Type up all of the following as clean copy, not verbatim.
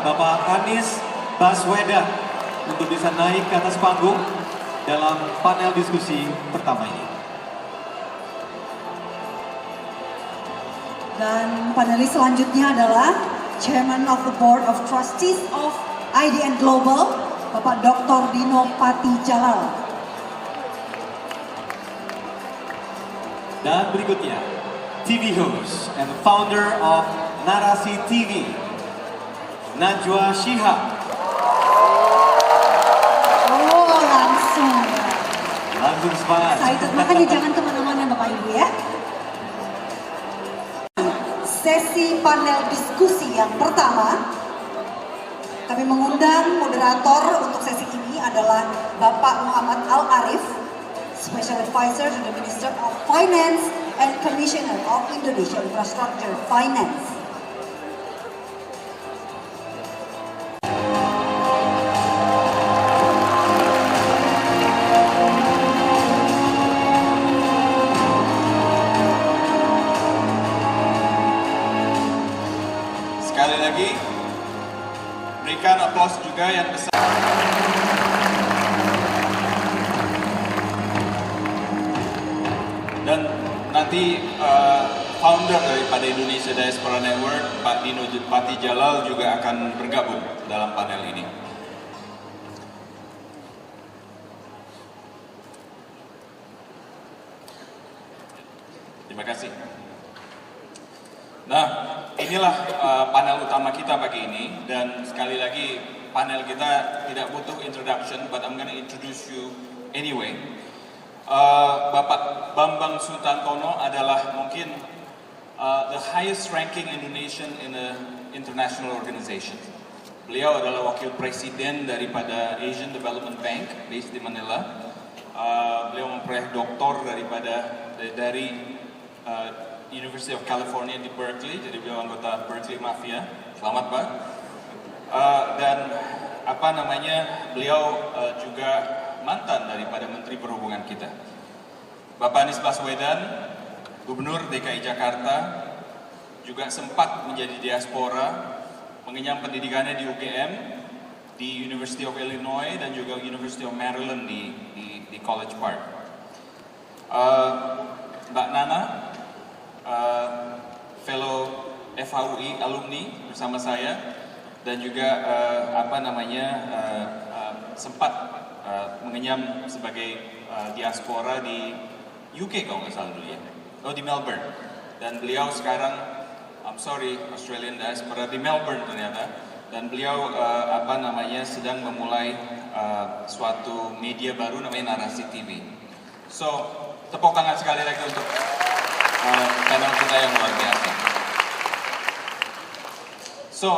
Bapak Anies Baswedan untuk bisa naik ke atas panggung dalam panel diskusi pertama ini. Dan panelis selanjutnya adalah Chairman of the Board of Trustees of IDN Global, Bapak Dr. Dino Patijalal. Dan berikutnya, TV host and founder of Narasi TV, Najwa Shihab. Oh, langsung. Langsung semangat. Excited, makanya jangan kemana-mana Bapak Ibu ya. Sesi panel diskusi yang pertama, kami mengundang moderator untuk sesi ini adalah Bapak Muhammad Al-Arif, Special Advisor to the Minister of Finance and Commissioner of Indonesia Infrastructure Finance. Sekali lagi, berikan aplaus juga yang besar. Dan nanti founder daripada Indonesia Diaspora Network, Pak Dino Patijalal juga akan bergabung dalam panel ini. Terima kasih. Nah, inilah panel utama kita pagi ini, dan sekali lagi panel kita tidak butuh introduction, but I'm gonna introduce you anyway. Bapak Bambang Sutantono adalah mungkin the highest ranking Indonesian in an international organization. Beliau adalah wakil presiden daripada Asian Development Bank based di Manila. Beliau memperoleh doktor dari University of California di Berkeley, jadi beliau anggota Berkeley Mafia. Selamat Pak. Dan beliau juga mantan daripada Menteri Perhubungan kita. Bapak Anies Baswedan, Gubernur DKI Jakarta, juga sempat menjadi diaspora, mengenyam pendidikannya di UGM, di University of Illinois, dan juga University of Maryland di College Park. Mbak Nana, fellow FHUI alumni bersama saya, dan juga sempat mengenyam sebagai diaspora di UK kalau nggak salah dulu ya, di Melbourne, dan beliau sekarang Australian diaspora di Melbourne ternyata, dan beliau sedang memulai suatu media baru namanya Narasi TV. So tepuk tangan sekali lagi untuk panel kita yang luar biasa. So,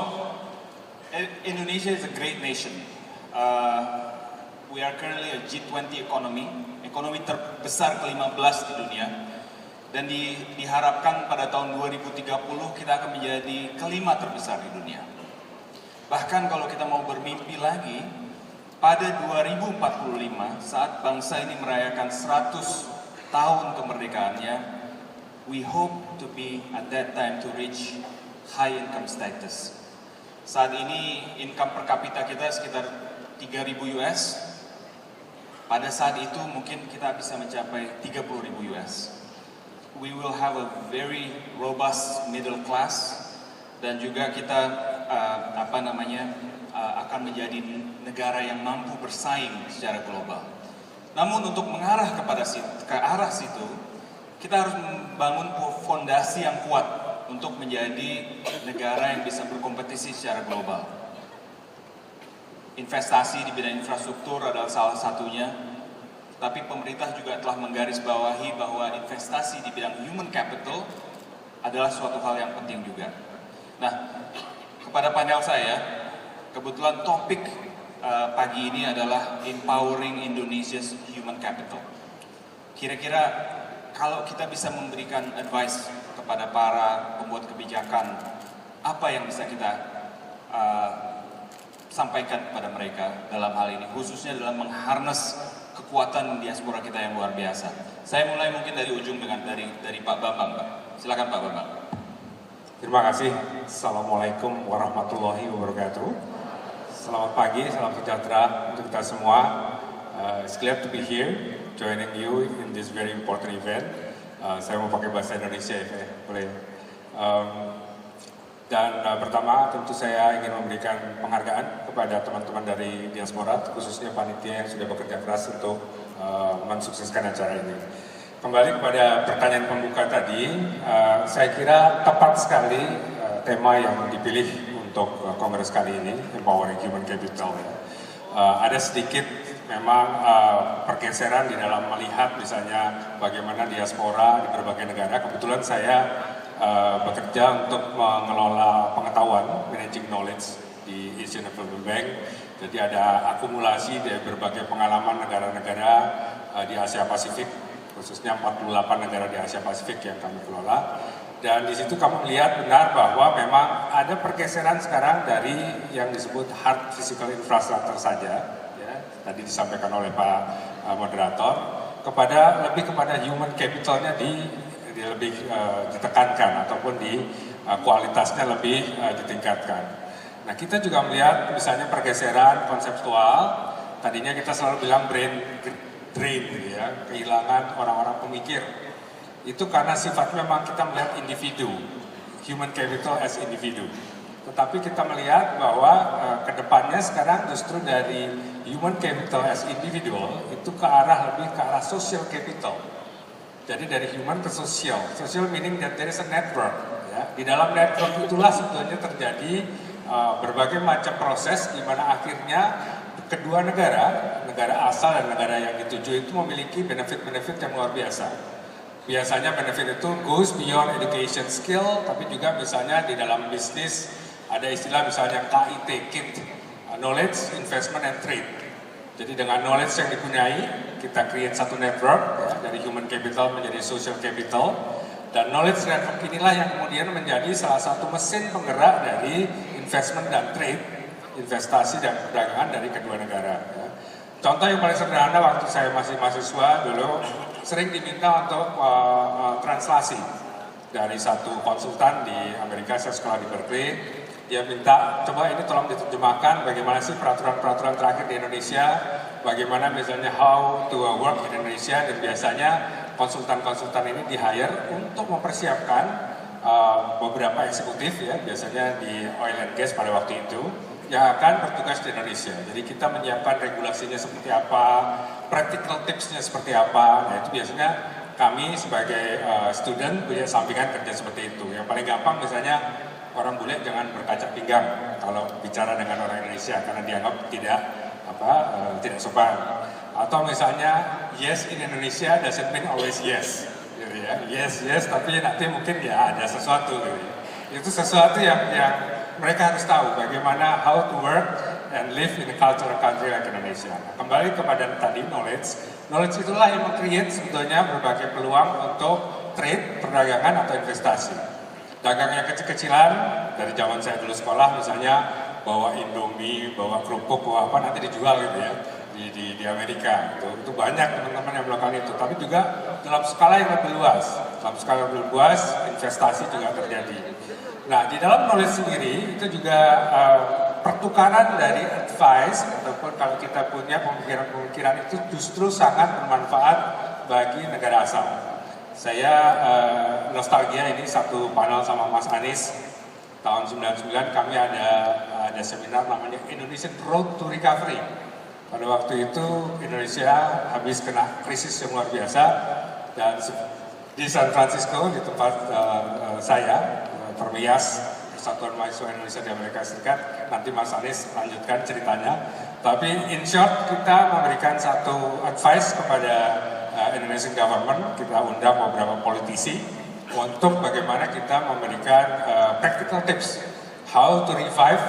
Indonesia is a great nation. We are currently a G20 economy, ekonomi terbesar ke-15 di dunia. Dan diharapkan pada tahun 2030 kita akan menjadi kelima terbesar di dunia. Bahkan kalau kita mau bermimpi lagi, pada 2045 saat bangsa ini merayakan 100 tahun kemerdekaannya, we hope to be at that time to reach high income status. Saat ini income per kapita kita sekitar 3.000 US. Pada saat itu mungkin kita bisa mencapai 30.000 US. We will have a very robust middle class, dan juga kita akan menjadi negara yang mampu bersaing secara global. Namun untuk mengarah ke arah situ, kita harus membangun fondasi yang kuat untuk menjadi negara yang bisa berkompetisi secara global. Investasi di bidang infrastruktur adalah salah satunya, tapi pemerintah juga telah menggarisbawahi bahwa investasi di bidang human capital adalah suatu hal yang penting juga. Nah, kepada panel saya, kebetulan topik pagi ini adalah Empowering Indonesia's Human Capital. Kira-kira kalau kita bisa memberikan advice kepada para pembuat kebijakan, apa yang bisa kita sampaikan kepada mereka dalam hal ini, khususnya dalam mengharness kekuatan diaspora kita yang luar biasa. Saya mulai mungkin dari ujung dari Pak Bambang, Pak. Silakan Pak Bambang. Terima kasih. Assalamualaikum warahmatullahi wabarakatuh. Selamat pagi, salam sejahtera untuk kita semua. It's glad to be here, joining you in this very important event. Saya mau pakai bahasa Indonesia ya, boleh. Pertama tentu saya ingin memberikan penghargaan kepada teman-teman dari diaspora, khususnya panitia yang sudah bekerja keras untuk mensukseskan acara ini. Kembali kepada pertanyaan pembuka tadi, saya kira tepat sekali tema yang dipilih untuk kongres kali ini, Empowering Human Capital. Ada sedikit memang pergeseran di dalam melihat misalnya bagaimana diaspora di berbagai negara. Kebetulan saya bekerja untuk mengelola pengetahuan, managing knowledge di Asian Development Bank. Jadi ada akumulasi dari berbagai pengalaman negara-negara di Asia Pasifik, khususnya 48 negara di Asia Pasifik yang kami kelola. Dan di situ kami melihat benar bahwa memang ada pergeseran sekarang dari yang disebut hard physical infrastructure saja, ya, tadi disampaikan oleh Pak Moderator, lebih kepada human capitalnya lebih ditekankan ataupun kualitasnya lebih ditingkatkan. Nah, kita juga melihat misalnya pergeseran konseptual. Tadinya kita selalu bilang brain drain, ya, kehilangan orang-orang pemikir. Itu karena sifatnya memang kita melihat individu, human capital as individu. Tetapi kita melihat bahwa kedepannya sekarang justru dari human capital as individual itu lebih ke arah social capital. Jadi dari human ke social meaning that there is a network. Ya. Di dalam network itulah sebetulnya terjadi berbagai macam proses di mana akhirnya kedua negara asal dan negara yang dituju itu memiliki benefit-benefit yang luar biasa. Biasanya benefit itu goes beyond education skill, tapi juga misalnya di dalam bisnis ada istilah misalnya KIT, knowledge, investment, and trade. Jadi dengan knowledge yang dipunyai, kita create satu network, ya, dari human capital menjadi social capital, dan knowledge network inilah yang kemudian menjadi salah satu mesin penggerak dari investment dan trade, investasi dan perdagangan dari kedua negara. Ya. Contoh yang paling sederhana waktu saya masih mahasiswa dulu, sering diminta untuk translasi dari satu konsultan di Amerika, saya sekolah di Berkeley. Dia minta, coba ini tolong diterjemahkan bagaimana sih peraturan-peraturan terakhir di Indonesia, bagaimana misalnya how to work in Indonesia, dan biasanya konsultan-konsultan ini di-hire untuk mempersiapkan beberapa eksekutif, ya, biasanya di oil and gas pada waktu itu, yang akan bertugas di Indonesia. Jadi kita menyiapkan regulasinya seperti apa, practical tipsnya seperti apa. Nah itu biasanya kami sebagai student punya sampingan kerja seperti itu. Yang paling gampang misalnya orang bule jangan berkaca pinggang kalau bicara dengan orang Indonesia karena dianggap tidak sopan. Atau misalnya yes in Indonesia doesn't mean always yes. Gitu ya. Yes tapi nanti mungkin ya ada sesuatu. Gitu. Itu sesuatu yang mereka harus tahu bagaimana how to work and live in a cultural country like Indonesia. Nah, kembali kepada tadi knowledge itulah yang meng-create sebetulnya berbagai peluang untuk trade, perdagangan atau investasi. Dagang yang kecil-kecilan dari zaman saya dulu sekolah misalnya bawa Indomie, bawa kerupuk, bawa apa nanti dijual gitu ya di Amerika. Itu banyak teman-teman yang melakukan itu. Tapi juga dalam skala yang lebih luas, investasi juga terjadi. Nah, di dalam knowledge sendiri itu juga pertukaran dari advice ataupun kalau kita punya pemikiran-pemikiran itu justru sangat bermanfaat bagi negara asal. Saya nostalgia ini satu panel sama Mas Anies tahun 99 kami ada seminar namanya Indonesian Road to Recovery. Pada waktu itu Indonesia habis kena krisis yang luar biasa dan di San Francisco di tempat saya Permias Persatuan Mahasiswa Indonesia di Amerika Serikat, nanti Mas Anies lanjutkan ceritanya. Tapi in short kita memberikan satu advice kepada Indonesian government, kita undang beberapa politisi untuk bagaimana kita memberikan practical tips how to revive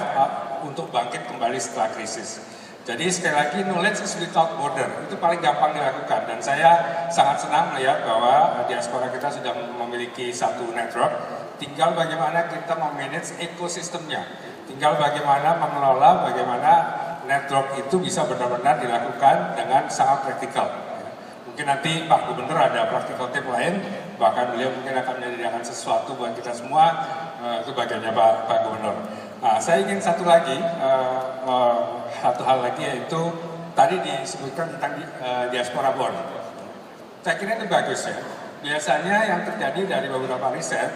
untuk bangkit kembali setelah krisis. Jadi sekali lagi knowledge is without border, itu paling gampang dilakukan dan saya sangat senang melihat bahwa diaspora kita sudah memiliki satu network. Tinggal bagaimana kita memanage ekosistemnya, tinggal bagaimana mengelola, bagaimana network itu bisa benar-benar dilakukan dengan sangat praktikal. Mungkin nanti Pak Gubernur ada practical tip lain, bahkan beliau mungkin akan menyediakan sesuatu buat kita semua, itu bagiannya Pak Gubernur. Nah, saya ingin satu lagi, satu hal lagi, yaitu tadi disebutkan tentang diaspora bond. Saya kira ini bagus ya. Biasanya yang terjadi dari beberapa riset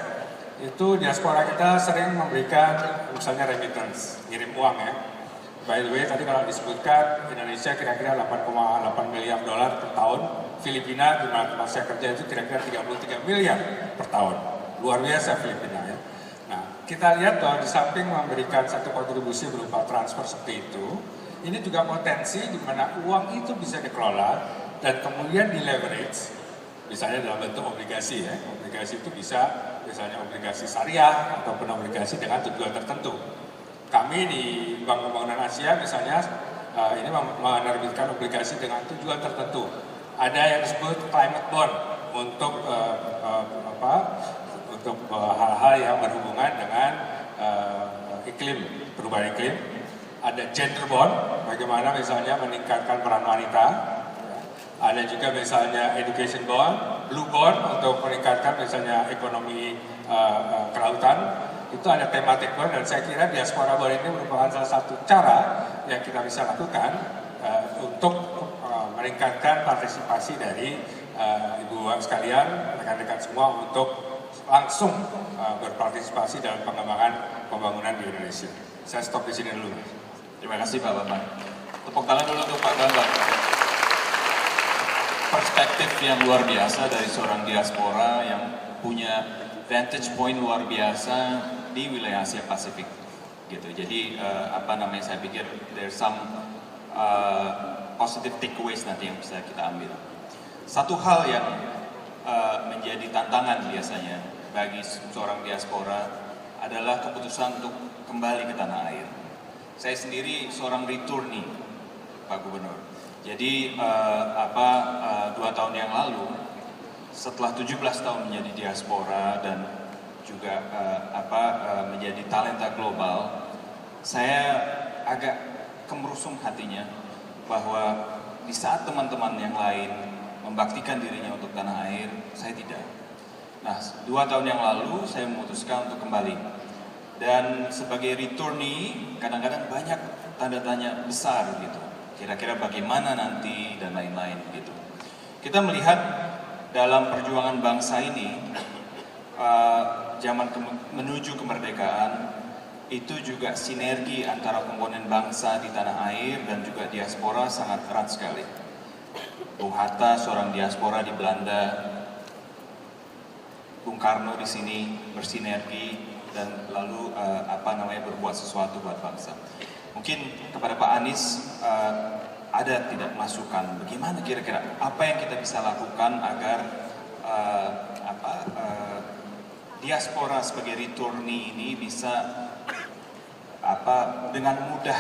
itu diaspora kita sering memberikan misalnya remittance, ngirim uang ya. By the way, tadi kalau disebutkan Indonesia kira-kira 8,8 miliar dolar per tahun, Filipina di mana tempat saya kerja itu kira-kira 33 miliar per tahun. Luar biasa Filipina ya. Nah, kita lihat bahwa di samping memberikan satu kontribusi berupa transfer seperti itu, ini juga potensi di mana uang itu bisa dikelola dan kemudian di leverage, misalnya dalam bentuk obligasi ya. Obligasi itu bisa misalnya obligasi syariah ataupun obligasi dengan tujuan tertentu. Kami di Bank Pembangunan Asia misalnya ini menerbitkan obligasi dengan tujuan tertentu. Ada yang disebut climate bond untuk hal-hal yang berhubungan dengan iklim, perubahan iklim. Ada gender bond, bagaimana misalnya meningkatkan peran wanita. Ada juga misalnya education bond, blue bond untuk meningkatkan misalnya ekonomi kelautan. Itu ada tematik bond, dan saya kira diaspora bond ini merupakan salah satu cara yang kita bisa lakukan untuk meningkatkan partisipasi dari ibu sekalian, rekan-rekan semua untuk langsung berpartisipasi dalam pengembangan pembangunan di Indonesia. Saya stop di sini dulu. Terima kasih Pak Bambang. Tepuk tangan dulu untuk Pak Bambang. Perspektif yang luar biasa dari seorang diaspora yang punya vantage point luar biasa di wilayah Asia Pasifik, gitu. Jadi saya pikir there's some positive takeaways nanti yang bisa kita ambil. Satu hal yang menjadi tantangan biasanya bagi seorang diaspora adalah keputusan untuk kembali ke tanah air. Saya sendiri seorang returnee, Pak Gubernur. Jadi 2 tahun yang lalu, setelah 17 tahun menjadi diaspora dan juga menjadi talenta global, saya agak kemerusung hatinya bahwa di saat teman-teman yang lain membaktikan dirinya untuk tanah air, saya tidak. Nah, 2 tahun yang lalu saya memutuskan untuk kembali. Dan sebagai returnee, kadang-kadang banyak tanda tanya besar gitu. Kira-kira bagaimana nanti dan lain-lain gitu. Kita melihat dalam perjuangan bangsa ini, menuju kemerdekaan, itu juga sinergi antara komponen bangsa di tanah air dan juga diaspora sangat erat sekali. Bung Hatta seorang diaspora di Belanda, Bung Karno di sini bersinergi dan lalu berbuat sesuatu buat bangsa. Mungkin kepada Pak Anies ada tidak masukan bagaimana kira-kira apa yang kita bisa lakukan agar diaspora sebagai returnee ini bisa dengan mudah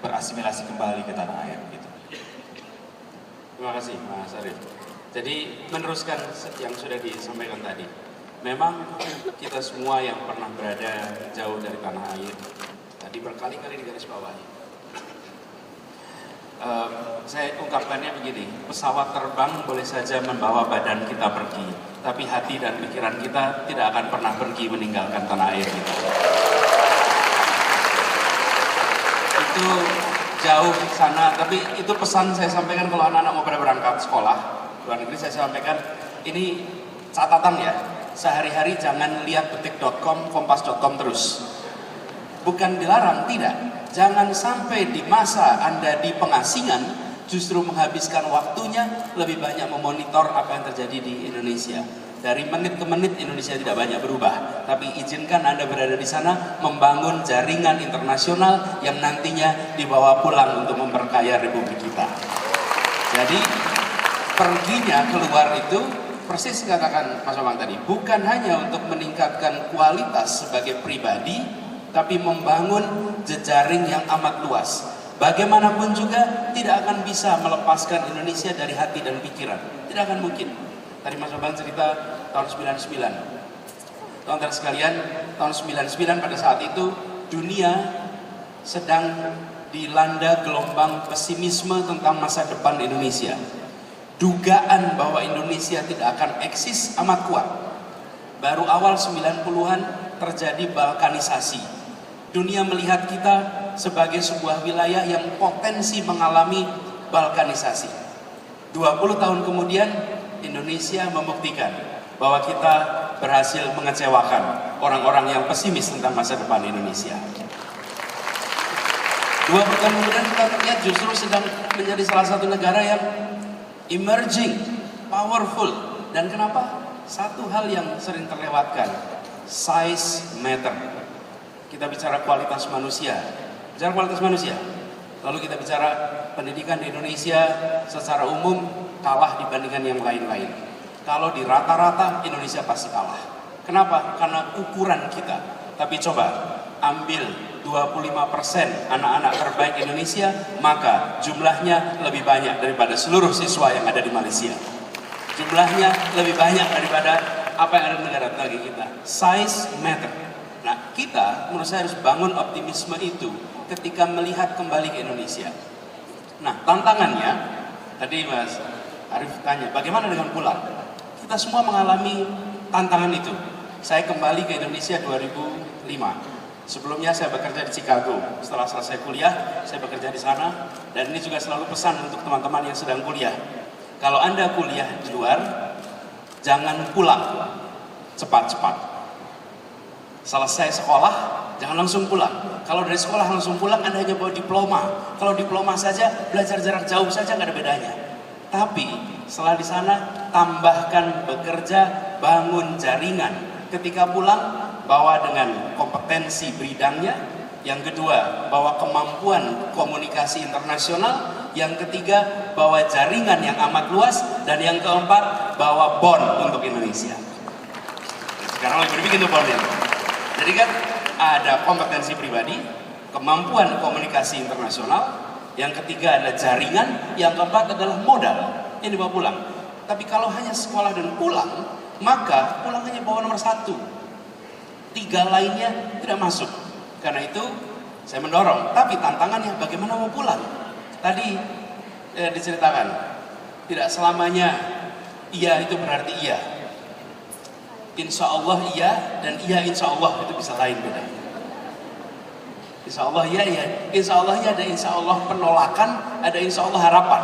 berasimilasi kembali ke tanah air gitu. Terima kasih Mas Arief. Jadi meneruskan yang sudah disampaikan tadi, memang kita semua yang pernah berada jauh dari tanah air, tadi berkali-kali digarisbawahi. Saya ungkapkannya begini, pesawat terbang boleh saja membawa badan kita pergi, tapi hati dan pikiran kita tidak akan pernah pergi meninggalkan tanah air kita. Itu jauh sana, tapi itu pesan saya sampaikan kalau anak-anak mau pada berangkat sekolah luar negeri. Saya sampaikan ini catatan ya, sehari-hari jangan lihat detik.com, kompas.com terus. Bukan dilarang, tidak. Jangan sampai di masa Anda di pengasingan justru menghabiskan waktunya lebih banyak memonitor apa yang terjadi di Indonesia. Dari menit ke menit Indonesia tidak banyak berubah, tapi izinkan Anda berada di sana membangun jaringan internasional yang nantinya dibawa pulang untuk memperkaya Republik kita. Jadi perginya keluar itu persis katakan Mas Bambang tadi, bukan hanya untuk meningkatkan kualitas sebagai pribadi, tapi membangun jejaring yang amat luas. Bagaimanapun juga tidak akan bisa melepaskan Indonesia dari hati dan pikiran, tidak akan mungkin. Tadi Mas Bambang cerita tahun 99. Teman-teman sekalian, tahun 99 pada saat itu dunia sedang dilanda gelombang pesimisme tentang masa depan Indonesia. Dugaan bahwa Indonesia tidak akan eksis amat kuat. Baru awal 90-an terjadi balkanisasi. Dunia melihat kita sebagai sebuah wilayah yang potensi mengalami balkanisasi. 20 tahun kemudian Indonesia membuktikan bahwa kita berhasil mengecewakan orang-orang yang pesimis tentang masa depan Indonesia. 20 tahun kemudian kita terlihat justru sedang menjadi salah satu negara yang emerging, powerful. Dan kenapa? Satu hal yang sering terlewatkan, size matter. Kita bicara kualitas manusia, lalu kita bicara pendidikan di Indonesia secara umum kalah dibandingkan yang lain-lain. Kalau di rata-rata Indonesia pasti kalah. Kenapa? Karena ukuran kita. Tapi coba ambil 25% anak-anak terbaik Indonesia, maka jumlahnya lebih banyak daripada seluruh siswa yang ada di Malaysia. Jumlahnya lebih banyak daripada apa yang ada di negara tetangga kita. Size matter. Nah, kita menurut saya harus bangun optimisme itu ketika melihat kembali ke Indonesia. Nah, tantangannya, tadi Mas Arief tanya, bagaimana dengan pulang? Kita semua mengalami tantangan itu. Saya kembali ke Indonesia 2005. Sebelumnya saya bekerja di Chicago. Setelah selesai kuliah, saya bekerja di sana. Dan ini juga selalu pesan untuk teman-teman yang sedang kuliah. Kalau Anda kuliah di luar, jangan pulang cepat-cepat. Selesai sekolah, jangan langsung pulang. Kalau dari sekolah langsung pulang, Anda hanya bawa diploma. Kalau diploma saja, belajar jarak jauh saja nggak ada bedanya. Tapi setelah di sana, tambahkan bekerja, bangun jaringan. Ketika pulang, bawa dengan kompetensi bidangnya. Yang kedua, bawa kemampuan komunikasi internasional. Yang ketiga, bawa jaringan yang amat luas. Dan yang keempat, bawa bond untuk Indonesia. Sekarang lagi berpikir tuh bondnya. Jadi kan ada kompetensi pribadi, kemampuan komunikasi internasional. Yang ketiga adalah jaringan. Yang keempat adalah modal yang dibawa pulang. Tapi kalau hanya sekolah dan pulang, maka pulang hanya bawa nomor 1. 3 lainnya tidak masuk. Karena itu saya mendorong. Tapi tantangannya bagaimana mau pulang? Tadi diceritakan, tidak selamanya iya itu berarti iya. Insya Allah iya dan iya insya Allah itu bisa lain beda. Insya Allah iya, insya Allah iya, ada insya Allah penolakan, ada insya Allah harapan.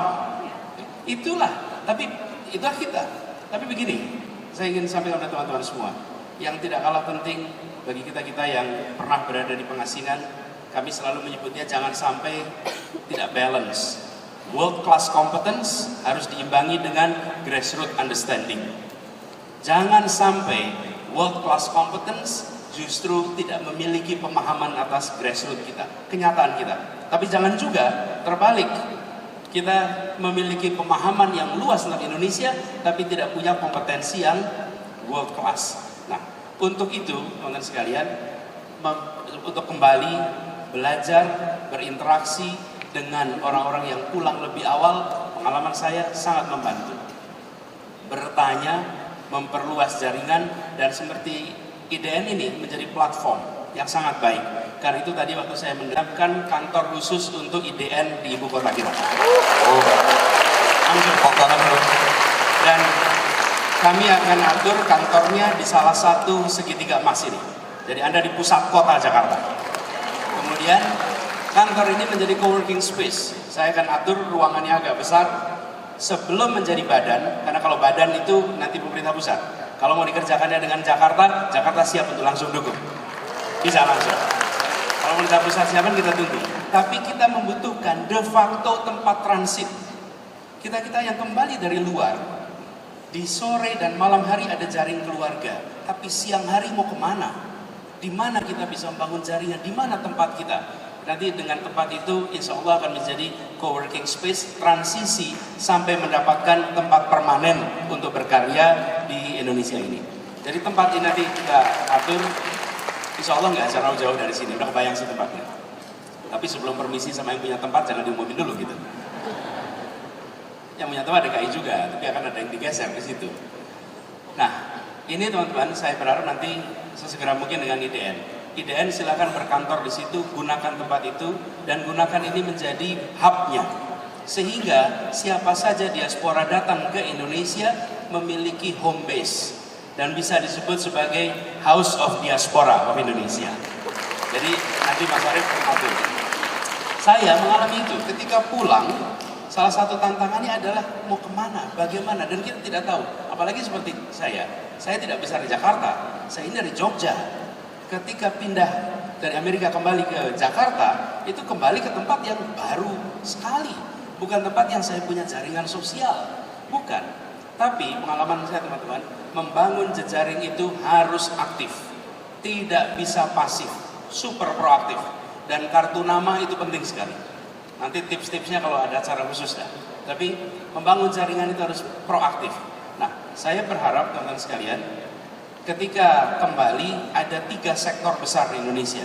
Itulah, tapi itulah kita. Tapi begini, saya ingin sampaikan kepada teman-teman semua, yang tidak kalah penting bagi kita-kita yang pernah berada di pengasingan, kami selalu menyebutnya jangan sampai tidak balance. World class competence harus diimbangi dengan grassroots understanding. Jangan sampai world class competence justru tidak memiliki pemahaman atas grassroots kita, kenyataan kita. Tapi jangan juga terbalik. Kita memiliki pemahaman yang luas tentang Indonesia, tapi tidak punya kompetensi yang world class. Nah, untuk itu, teman-teman sekalian, untuk kembali belajar, berinteraksi dengan orang-orang yang pulang lebih awal, pengalaman saya sangat membantu. Bertanya, memperluas jaringan, dan seperti IDN ini menjadi platform yang sangat baik. Karena itu tadi waktu saya mendapatkan kantor khusus untuk IDN di ibu kota kita. Dan kami akan atur kantornya di salah satu segitiga emas ini. Jadi Anda di pusat kota Jakarta. Kemudian kantor ini menjadi co-working space. Saya akan atur ruangannya agak besar sebelum menjadi badan. Karena kalau badan itu nanti pemerintah pusat. Kalau mau dikerjakannya dengan Jakarta, Jakarta siap untuk langsung dukung. Bisa langsung. Kalau pemerintah pusat siapkan kita tunggu. Tapi kita membutuhkan de facto tempat transit. Kita-kita yang kembali dari luar, di sore dan malam hari ada jaring keluarga. Tapi siang hari mau kemana? Di mana kita bisa membangun jaringan? Di mana tempat kita? Nanti dengan tempat itu insya Allah akan menjadi co-working space transisi sampai mendapatkan tempat permanen untuk berkarya di Indonesia ini. Jadi tempat ini nanti kita atur, insya Allah nggak jauh-jauh dari sini, udah kebayang sih tempatnya. Tapi sebelum permisi sama yang punya tempat jangan diumumin dulu gitu. Yang punya tempat DKI juga, tapi akan ada yang digeser di situ. Nah, ini teman-teman saya berharap nanti sesegera mungkin dengan IDN. IDN silakan berkantor di situ, gunakan tempat itu, dan gunakan ini menjadi hub-nya. Sehingga siapa saja diaspora datang ke Indonesia memiliki home base. Dan bisa disebut sebagai House of Diaspora of Indonesia. Jadi nanti Mas Arief atur. Saya mengalami itu. Ketika pulang, salah satu tantangannya adalah mau kemana, bagaimana, dan kita tidak tahu. Apalagi seperti saya tidak besar di Jakarta, saya ini dari Jogja. Ketika pindah dari Amerika kembali ke Jakarta, itu kembali ke tempat yang baru sekali. Bukan tempat yang saya punya jaringan sosial, bukan. Tapi pengalaman saya teman-teman, membangun jejaring itu harus aktif. Tidak bisa pasif, super proaktif. Dan kartu nama itu penting sekali. Nanti tips-tipsnya kalau ada acara khusus dah. Tapi membangun jaringan itu harus proaktif. Nah, saya berharap teman-teman sekalian, ketika kembali ada 3 sektor besar di Indonesia.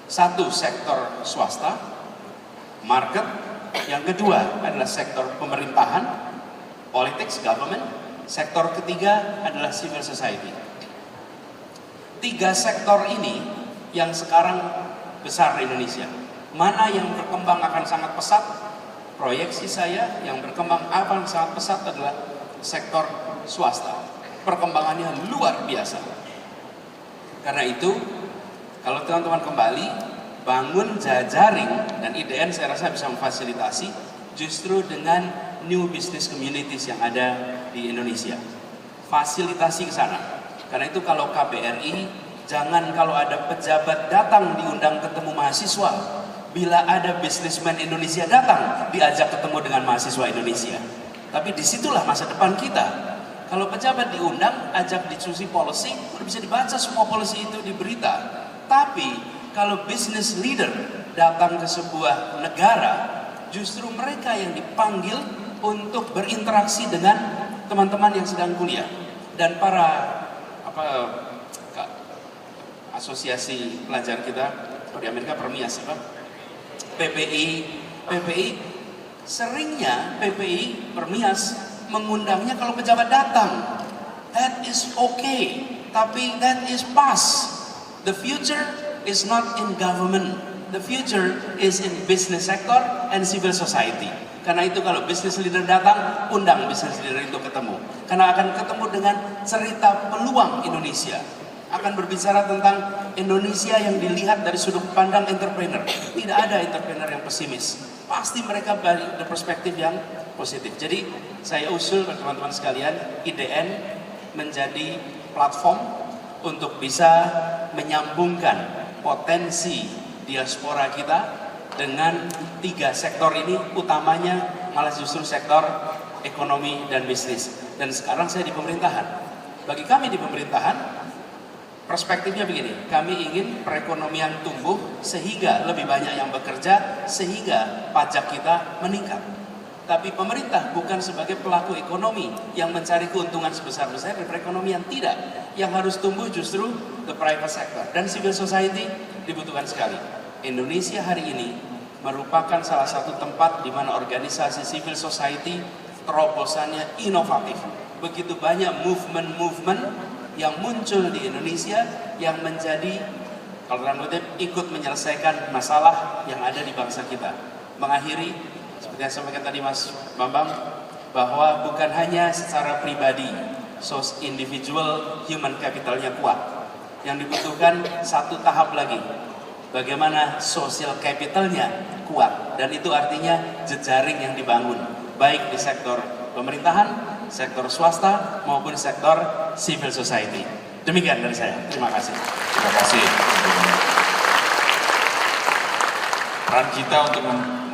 1 sektor swasta, market. Yang kedua adalah sektor pemerintahan, politics, government. Sektor ketiga adalah civil society. 3 sektor ini yang sekarang besar di Indonesia. Mana yang berkembang akan sangat pesat? Proyeksi saya yang berkembang akan sangat pesat adalah sektor swasta. Perkembangannya luar biasa. Karena itu, kalau teman-teman kembali, bangun jejaring, dan IDN saya rasa bisa memfasilitasi justru dengan new business communities yang ada di Indonesia. Fasilitasi ke sana. Karena itu kalau KBRI, jangan kalau ada pejabat datang diundang ketemu mahasiswa. Bila ada bisnismen Indonesia datang, diajak ketemu dengan mahasiswa Indonesia. Tapi disitulah masa depan kita. Kalau pejabat diundang, ajak diskusi policy, udah bisa dibaca semua policy itu di berita. Tapi kalau business leader datang ke sebuah negara, justru mereka yang dipanggil untuk berinteraksi dengan teman-teman yang sedang kuliah. Dan para asosiasi pelajar kita di Amerika, Permias, PPI, seringnya PPI, Permias mengundangnya kalau pejabat datang. That is okay, tapi that is past. The future is not in government. The future is in business sector and civil society. Karena itu kalau business leader datang, undang business leader itu ketemu. Karena akan ketemu dengan cerita peluang Indonesia. Akan berbicara tentang Indonesia yang dilihat dari sudut pandang entrepreneur. Tidak ada entrepreneur yang pesimis. Pasti mereka berperspektif yang positif. Jadi saya usul teman-teman sekalian, IDN menjadi platform untuk bisa menyambungkan potensi diaspora kita dengan 3 sektor ini, utamanya malah justru sektor ekonomi dan bisnis. Dan sekarang saya di pemerintahan. Bagi kami di pemerintahan, perspektifnya begini, kami ingin perekonomian tumbuh sehingga lebih banyak yang bekerja, sehingga pajak kita meningkat. Tapi pemerintah bukan sebagai pelaku ekonomi yang mencari keuntungan sebesar-besar dari perekonomian, tidak. Yang harus tumbuh justru the private sector. Dan civil society dibutuhkan sekali. Indonesia hari ini merupakan salah satu tempat di mana organisasi civil society terobosannya inovatif. Begitu banyak movement-movement yang muncul di Indonesia yang menjadi, kalau dalam kutip, ikut menyelesaikan masalah yang ada di bangsa kita. Mengakhiri, seperti yang sampaikan tadi Mas Bambang, bahwa bukan hanya secara pribadi, individual human capitalnya kuat. Yang dibutuhkan satu tahap lagi, bagaimana social capitalnya kuat. Dan itu artinya jejaring yang dibangun, baik di sektor pemerintahan, sektor swasta maupun sektor civil society. Demikian dari saya. Terima kasih. Terima kasih. Peran kita untuk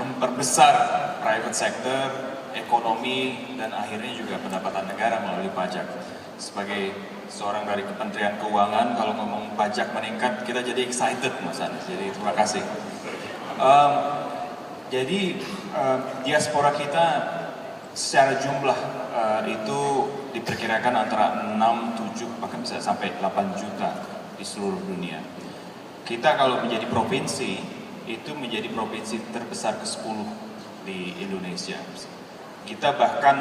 memperbesar private sector, ekonomi, dan akhirnya juga pendapatan negara melalui pajak. Sebagai seorang dari Kementerian Keuangan, kalau ngomong pajak meningkat, kita jadi excited, Mas Anies. Jadi terima kasih. Diaspora kita secara jumlah itu diperkirakan antara 6, 7, bahkan bisa sampai 8 juta di seluruh dunia. Kita kalau menjadi provinsi, itu menjadi provinsi terbesar ke-10 di Indonesia. Kita bahkan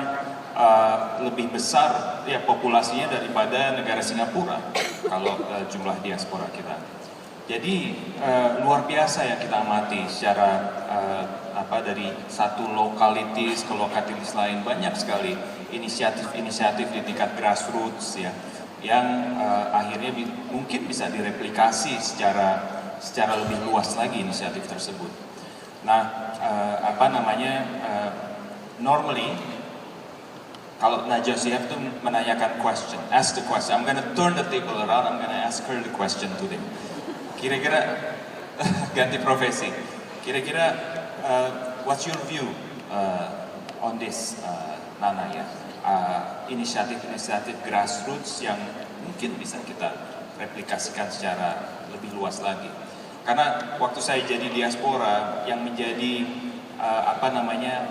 lebih besar ya populasinya daripada negara Singapura kalau jumlah diaspora kita. Jadi luar biasa yang kita amati secara dari satu lokalitis ke lokalitis lain, banyak sekali inisiatif-inisiatif di tingkat grassroots ya yang akhirnya mungkin bisa direplikasi secara lebih luas lagi inisiatif tersebut. Nah, normally kalau Najwa Shihab tuh menanyakan question, ask the question. I'm gonna turn the table around, I'm gonna ask her the question today. Kira-kira ganti profesi. Kira-kira what's your view on this, Nana ya? Inisiatif-inisiatif grassroots yang mungkin bisa kita replikasikan secara lebih luas lagi. Karena waktu saya jadi diaspora, yang menjadi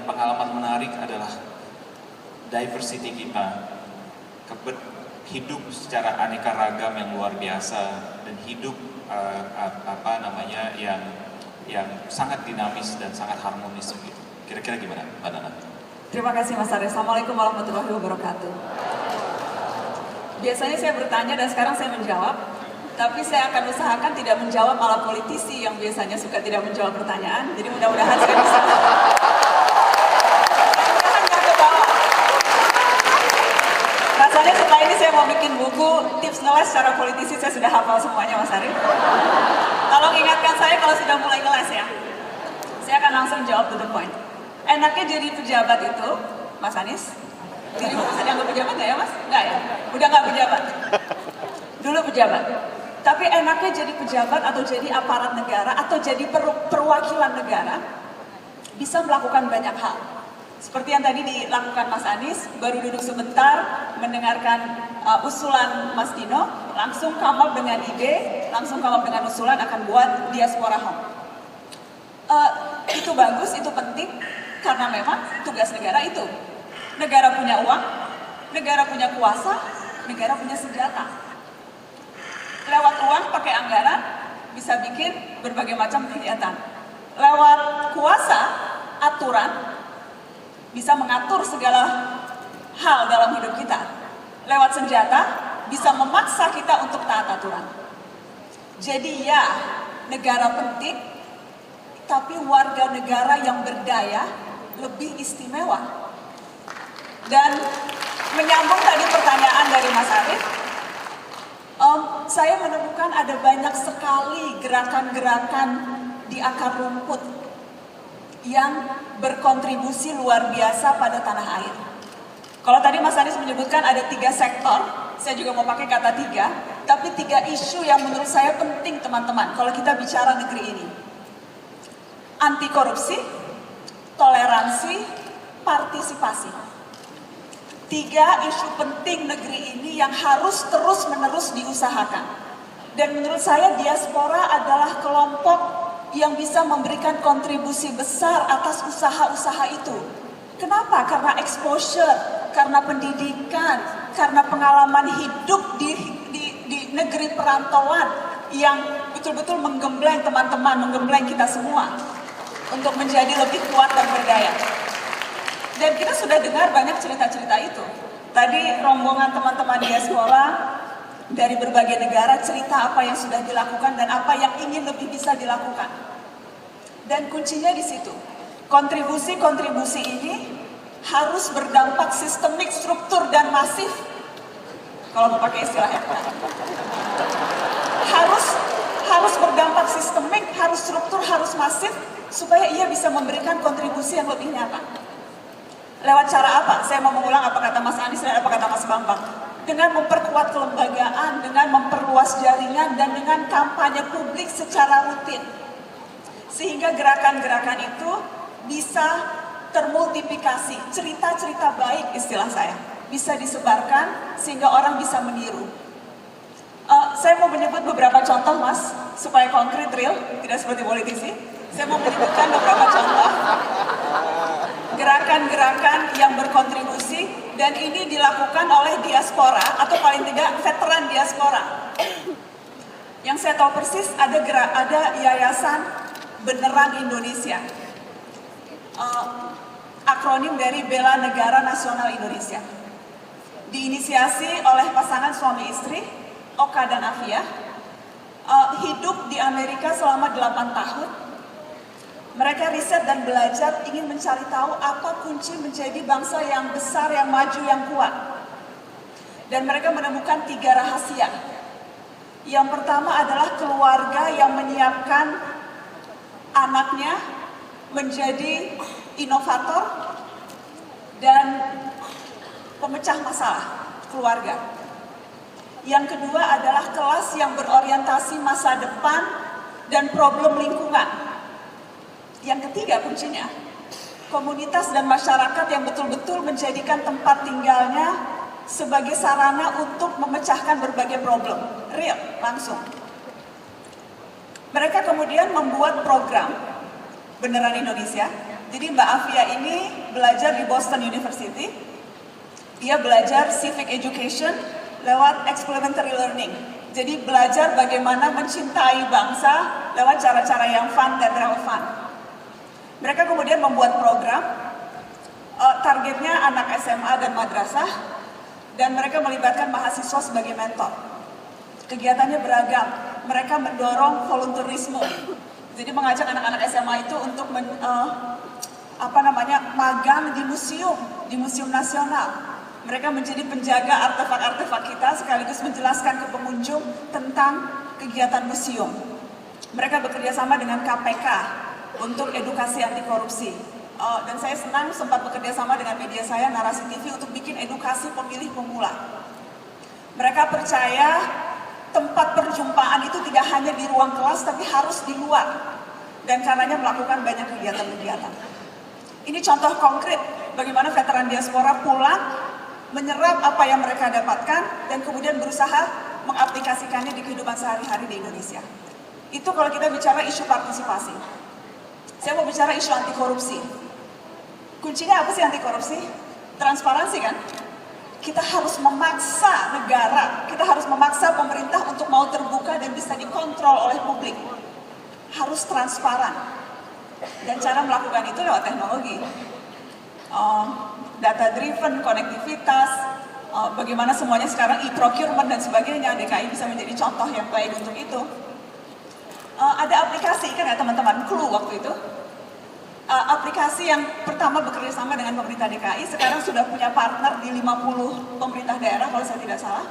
pengalaman menarik adalah diversity kita, hidup secara aneka ragam yang luar biasa dan hidup yang sangat dinamis dan sangat harmonis gitu. Kira-kira gimana, Mbak Nana? Terima kasih Mas Arif. Assalamualaikum warahmatullahi wabarakatuh. Biasanya saya bertanya dan sekarang saya menjawab, tapi saya akan usahakan tidak menjawab ala politisi yang biasanya suka tidak menjawab pertanyaan. Jadi mudah-mudahan saya bisa. Rasanya setelah ini saya mau bikin buku tips ngeles secara politisi, saya sudah hafal semuanya Mas Arif. Tolong ingatkan saya kalau sudah mulai ngeles ya. Saya akan langsung jawab to the point. Enaknya jadi pejabat itu, Mas Anies, dirimu bisa dianggap pejabat nggak ya Mas? Nggak ya? Udah nggak pejabat? Dulu pejabat. Tapi enaknya jadi pejabat atau jadi aparat negara atau jadi perwakilan negara bisa melakukan banyak hal. Seperti yang tadi dilakukan Mas Anies, baru duduk sebentar, mendengarkan usulan Mas Dino, langsung come up dengan ide, langsung come up dengan usulan akan buat diaspora home. Itu bagus, itu penting, karena memang tugas negara itu. Negara punya uang, negara punya kuasa, negara punya senjata. Lewat uang, pakai anggaran, bisa bikin berbagai macam kegiatan. Lewat kuasa, aturan, bisa mengatur segala hal dalam hidup kita. Lewat senjata, bisa memaksa kita untuk taat aturan. Jadi ya, negara penting, tapi warga negara yang berdaya lebih istimewa. Dan menyambung tadi pertanyaan dari Mas Arif, saya menemukan ada banyak sekali gerakan-gerakan di akar rumput yang berkontribusi luar biasa pada tanah air. Kalau tadi Mas Anies menyebutkan ada 3 sektor, saya juga mau pakai kata 3, tapi 3 isu yang menurut saya penting teman-teman kalau kita bicara negeri ini. Anti korupsi, toleransi, partisipasi. 3 isu penting negeri ini yang harus terus-menerus diusahakan. Dan menurut saya diaspora adalah kelompok yang bisa memberikan kontribusi besar atas usaha-usaha itu. Kenapa? Karena exposure, karena pendidikan, karena pengalaman hidup di negeri perantauan yang betul-betul menggembleng teman-teman, menggembleng kita semua untuk menjadi lebih kuat dan berdaya. Dan kita sudah dengar banyak cerita-cerita itu. Tadi rombongan teman-teman diaspora dari berbagai negara cerita apa yang sudah dilakukan dan apa yang ingin lebih bisa dilakukan. Dan kuncinya di situ. Kontribusi-kontribusi ini harus berdampak sistemik, struktur, dan masif. Kalau mau pakai istilahnya. Harus berdampak sistemik, harus struktur, harus masif, supaya ia bisa memberikan kontribusi yang lebih nyata. Lewat cara apa? Saya mau mengulang apa kata Mas Anies dan apa kata Mas Bambang. Dengan memperkuat kelembagaan, dengan memperluas jaringan, dan dengan kampanye publik secara rutin. Sehingga gerakan-gerakan itu bisa termultiplikasi, cerita-cerita baik istilah saya, bisa disebarkan sehingga orang bisa meniru. Saya mau menyebut beberapa contoh Mas, supaya konkret, real, tidak seperti politisi. Saya mau menyebutkan beberapa contoh gerakan-gerakan yang berkontribusi dan ini dilakukan oleh diaspora atau paling tidak veteran diaspora. Yang saya tahu persis ada Yayasan Beneran Indonesia, akronim dari Bela Negara Nasional Indonesia, diinisiasi oleh pasangan suami istri Oka dan Afia, hidup di Amerika selama 8 tahun. Mereka riset dan belajar ingin mencari tahu apa kunci menjadi bangsa yang besar, yang maju, yang kuat. Dan mereka menemukan 3 rahasia. Yang pertama adalah keluarga yang menyiapkan anaknya menjadi inovator dan pemecah masalah keluarga. Yang kedua adalah kelas yang berorientasi masa depan dan problem lingkungan. Yang ketiga kuncinya, komunitas dan masyarakat yang betul-betul menjadikan tempat tinggalnya sebagai sarana untuk memecahkan berbagai problem, real, langsung. Mereka kemudian membuat program Beneran Indonesia. Jadi Mbak Afia ini belajar di Boston University. Dia belajar civic education lewat experimentary learning. Jadi belajar bagaimana mencintai bangsa lewat cara-cara yang fun dan relevan. Mereka kemudian membuat program, targetnya anak SMA dan madrasah, dan mereka melibatkan mahasiswa sebagai mentor. Kegiatannya beragam, mereka mendorong volunteerisme. Jadi mengajak anak-anak SMA itu untuk magang di museum nasional. Mereka menjadi penjaga artefak-artefak kita sekaligus menjelaskan ke pengunjung tentang kegiatan museum. Mereka bekerja sama dengan KPK untuk edukasi anti korupsi. Dan saya senang sempat bekerja sama dengan media saya Narasi TV untuk bikin edukasi pemilih pemula. Mereka percaya tempat perjumpaan itu tidak hanya di ruang kelas tapi harus di luar. Dan karenanya melakukan banyak kegiatan-kegiatan. Ini contoh konkret bagaimana veteran diaspora pulang, menyerap apa yang mereka dapatkan, dan kemudian berusaha mengaplikasikannya di kehidupan sehari-hari di Indonesia. Itu kalau kita bicara isu partisipasi. Saya mau bicara isu anti korupsi. Kuncinya apa sih anti korupsi? Transparansi kan? Kita harus memaksa negara, kita harus memaksa pemerintah untuk mau terbuka dan bisa dikontrol oleh publik. Harus transparan. Dan cara melakukan itu lewat teknologi. Data driven, konektivitas, bagaimana semuanya sekarang e-procurement dan sebagainya. DKI bisa menjadi contoh yang baik untuk itu. Ada aplikasi kan ya teman-teman, Clue waktu itu. Aplikasi yang pertama bekerja sama dengan pemerintah DKI, sekarang sudah punya partner di 50 pemerintah daerah kalau saya tidak salah.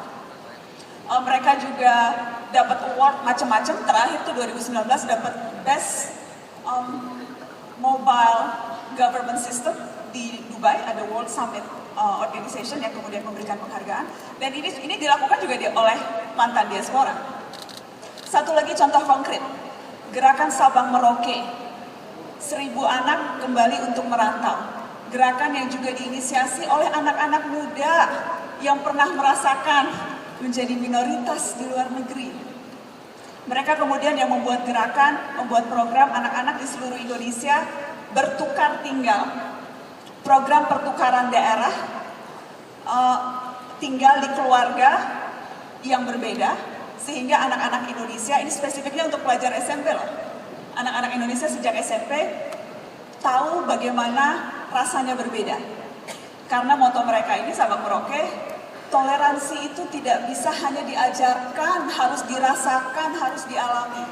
Mereka juga dapat award macam-macam, terakhir tuh 2019 dapat Best Mobile Government System di Dubai, ada World Summit Organization yang kemudian memberikan penghargaan. Dan ini dilakukan juga oleh mantan diaspora. Satu lagi contoh konkret, gerakan Sabang Merauke. 1000 anak kembali untuk merantau. Gerakan yang juga diinisiasi oleh anak-anak muda yang pernah merasakan menjadi minoritas di luar negeri. Mereka kemudian yang membuat gerakan, membuat program anak-anak di seluruh Indonesia bertukar tinggal. Program pertukaran daerah, tinggal di keluarga yang berbeda, sehingga anak-anak Indonesia, ini spesifiknya untuk pelajar SMP loh. Anak-anak Indonesia sejak SMP tahu bagaimana rasanya berbeda. Karena moto mereka ini Sabang Merauke, toleransi itu tidak bisa hanya diajarkan, harus dirasakan, harus dialami.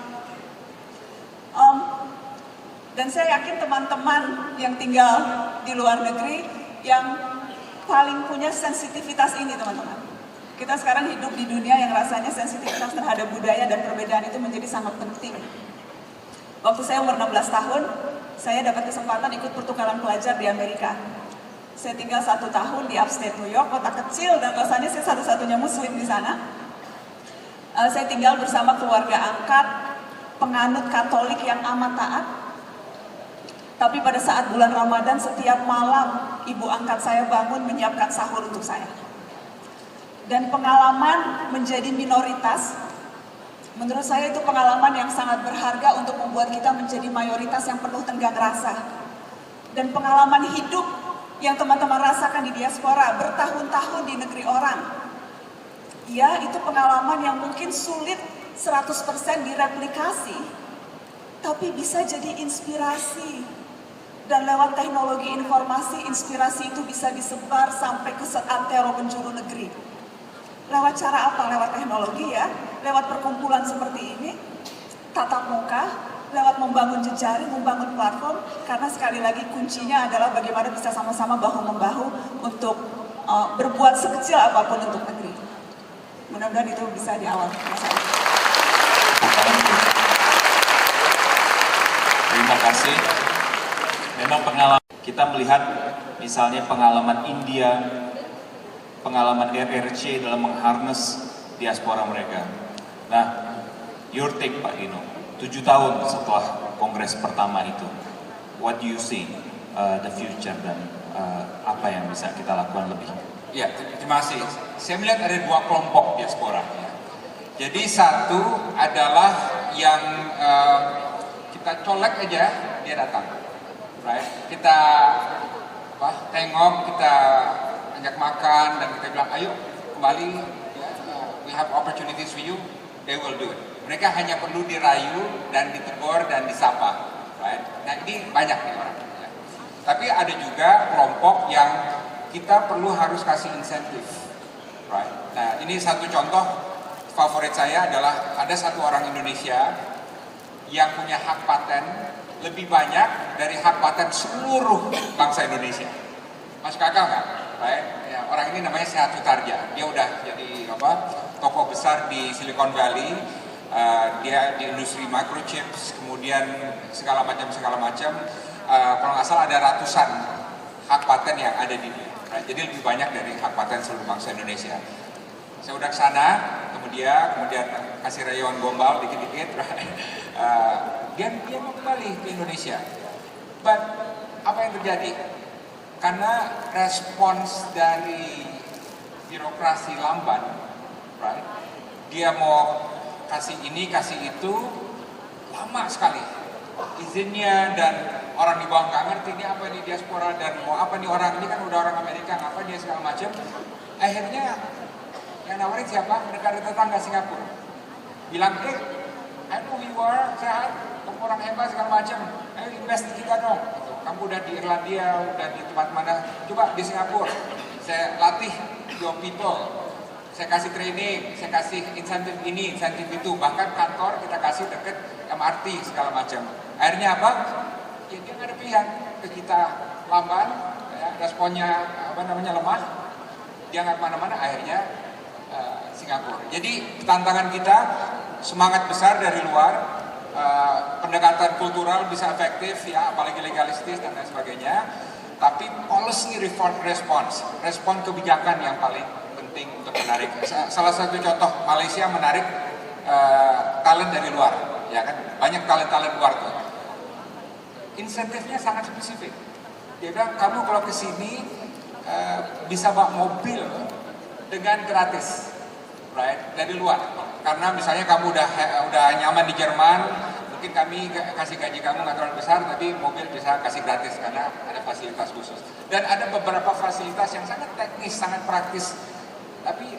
Dan saya yakin teman-teman yang tinggal di luar negeri yang paling punya sensitivitas ini teman-teman. Kita sekarang hidup di dunia yang rasanya sensitivitas terhadap budaya dan perbedaan itu menjadi sangat penting. Waktu saya umur 16 tahun, saya dapat kesempatan ikut pertukaran pelajar di Amerika. Saya tinggal 1 tahun di upstate New York, kota kecil, dan rasanya saya satu-satunya muslim di sana. Saya tinggal bersama keluarga angkat, penganut Katolik yang amat taat. Tapi pada saat bulan Ramadan, setiap malam ibu angkat saya bangun menyiapkan sahur untuk saya. Dan pengalaman menjadi minoritas, menurut saya itu pengalaman yang sangat berharga untuk membuat kita menjadi mayoritas yang penuh tenggang rasa. Dan pengalaman hidup yang teman-teman rasakan di diaspora, bertahun-tahun di negeri orang. Ya, itu pengalaman yang mungkin sulit 100% direplikasi, tapi bisa jadi inspirasi. Dan lewat teknologi informasi, inspirasi itu bisa disebar sampai ke seantero penjuru negeri. Lewat cara apa? Lewat teknologi ya, lewat perkumpulan seperti ini, tatap muka, lewat membangun jejaring, membangun platform, karena sekali lagi kuncinya adalah bagaimana bisa sama-sama bahu-membahu untuk berbuat sekecil apapun untuk negeri. Mudah-mudahan itu bisa di awal masalah. Terima kasih. Memang pengalaman kita melihat misalnya pengalaman India, pengalaman RRC dalam mengharness diaspora mereka. Nah, your take Pak Dino, 7 tahun setelah kongres pertama itu, what do you see the future dan apa yang bisa kita lakukan lebih? Ya, terima kasih. Saya melihat ada 2 kelompok diaspora. Jadi satu adalah yang kita colek aja dia datang, right? Kita tengok, kita ajak makan dan kita bilang ayo kembali, we have opportunities for you, they will do it. Mereka hanya perlu dirayu dan ditegur dan disapa, right? Nah ini banyak nih orang. Ya. Tapi ada juga kelompok yang kita perlu harus kasih insentif, right? Nah ini satu contoh favorit saya adalah ada satu orang Indonesia yang punya hak paten lebih banyak dari hak paten seluruh bangsa Indonesia. Masuk akal nggak? Right? Ya, orang ini namanya Sehat Sutarja. Dia udah jadi tokoh besar di Silicon Valley. Dia di industri microchips, kemudian segala macam. Kalau nggak salah ada ratusan hak paten yang ada di dia. Right? Jadi lebih banyak dari hak paten seluruh bangsa Indonesia. Saya udah kesana, kemudian kasih rayuan gombal dikit-dikit. Right? Dia mau kembali ke Indonesia. But apa yang terjadi? Karena respons dari birokrasi lamban, right? Dia mau kasih ini, kasih itu, lama sekali izinnya, dan orang di bawah nggak ngerti ini apa nih diaspora dan mau apa nih orang ini kan udah orang Amerika, ngapa dia segala macam. Akhirnya yang nawarin siapa? Negara tetangga Singapura. Bilang, I know you are, Sehat, kamu orang hebat segala macam, ayo invest di kita dong. Kamu udah di Irlandia, udah di tempat mana, coba di Singapura. Saya latih your people, saya kasih training, saya kasih insentif ini, insentif itu, bahkan kantor kita kasih deket MRT segala macam. Akhirnya apa? Ya, dia nggak ada pilihan, ke kita lamban, ya, responnya lemah, dia nggak kemana-mana, akhirnya Singapura. Jadi tantangan kita semangat besar dari luar. Pendekatan kultural bisa efektif ya, apalagi legalistis dan lain sebagainya. Tapi policy reform respon kebijakan yang paling penting untuk menarik. Salah satu contoh Malaysia menarik talent dari luar, ya kan banyak talent luar tuh. Insentifnya sangat spesifik. Dia bilang kamu kalau kesini bisa bawa mobil dengan gratis, right, dari luar. Karena misalnya kamu udah nyaman di Jerman, mungkin kami kasih gaji kamu nggak terlalu besar, tapi mobil bisa kasih gratis karena ada fasilitas khusus. Dan ada beberapa fasilitas yang sangat teknis, sangat praktis, tapi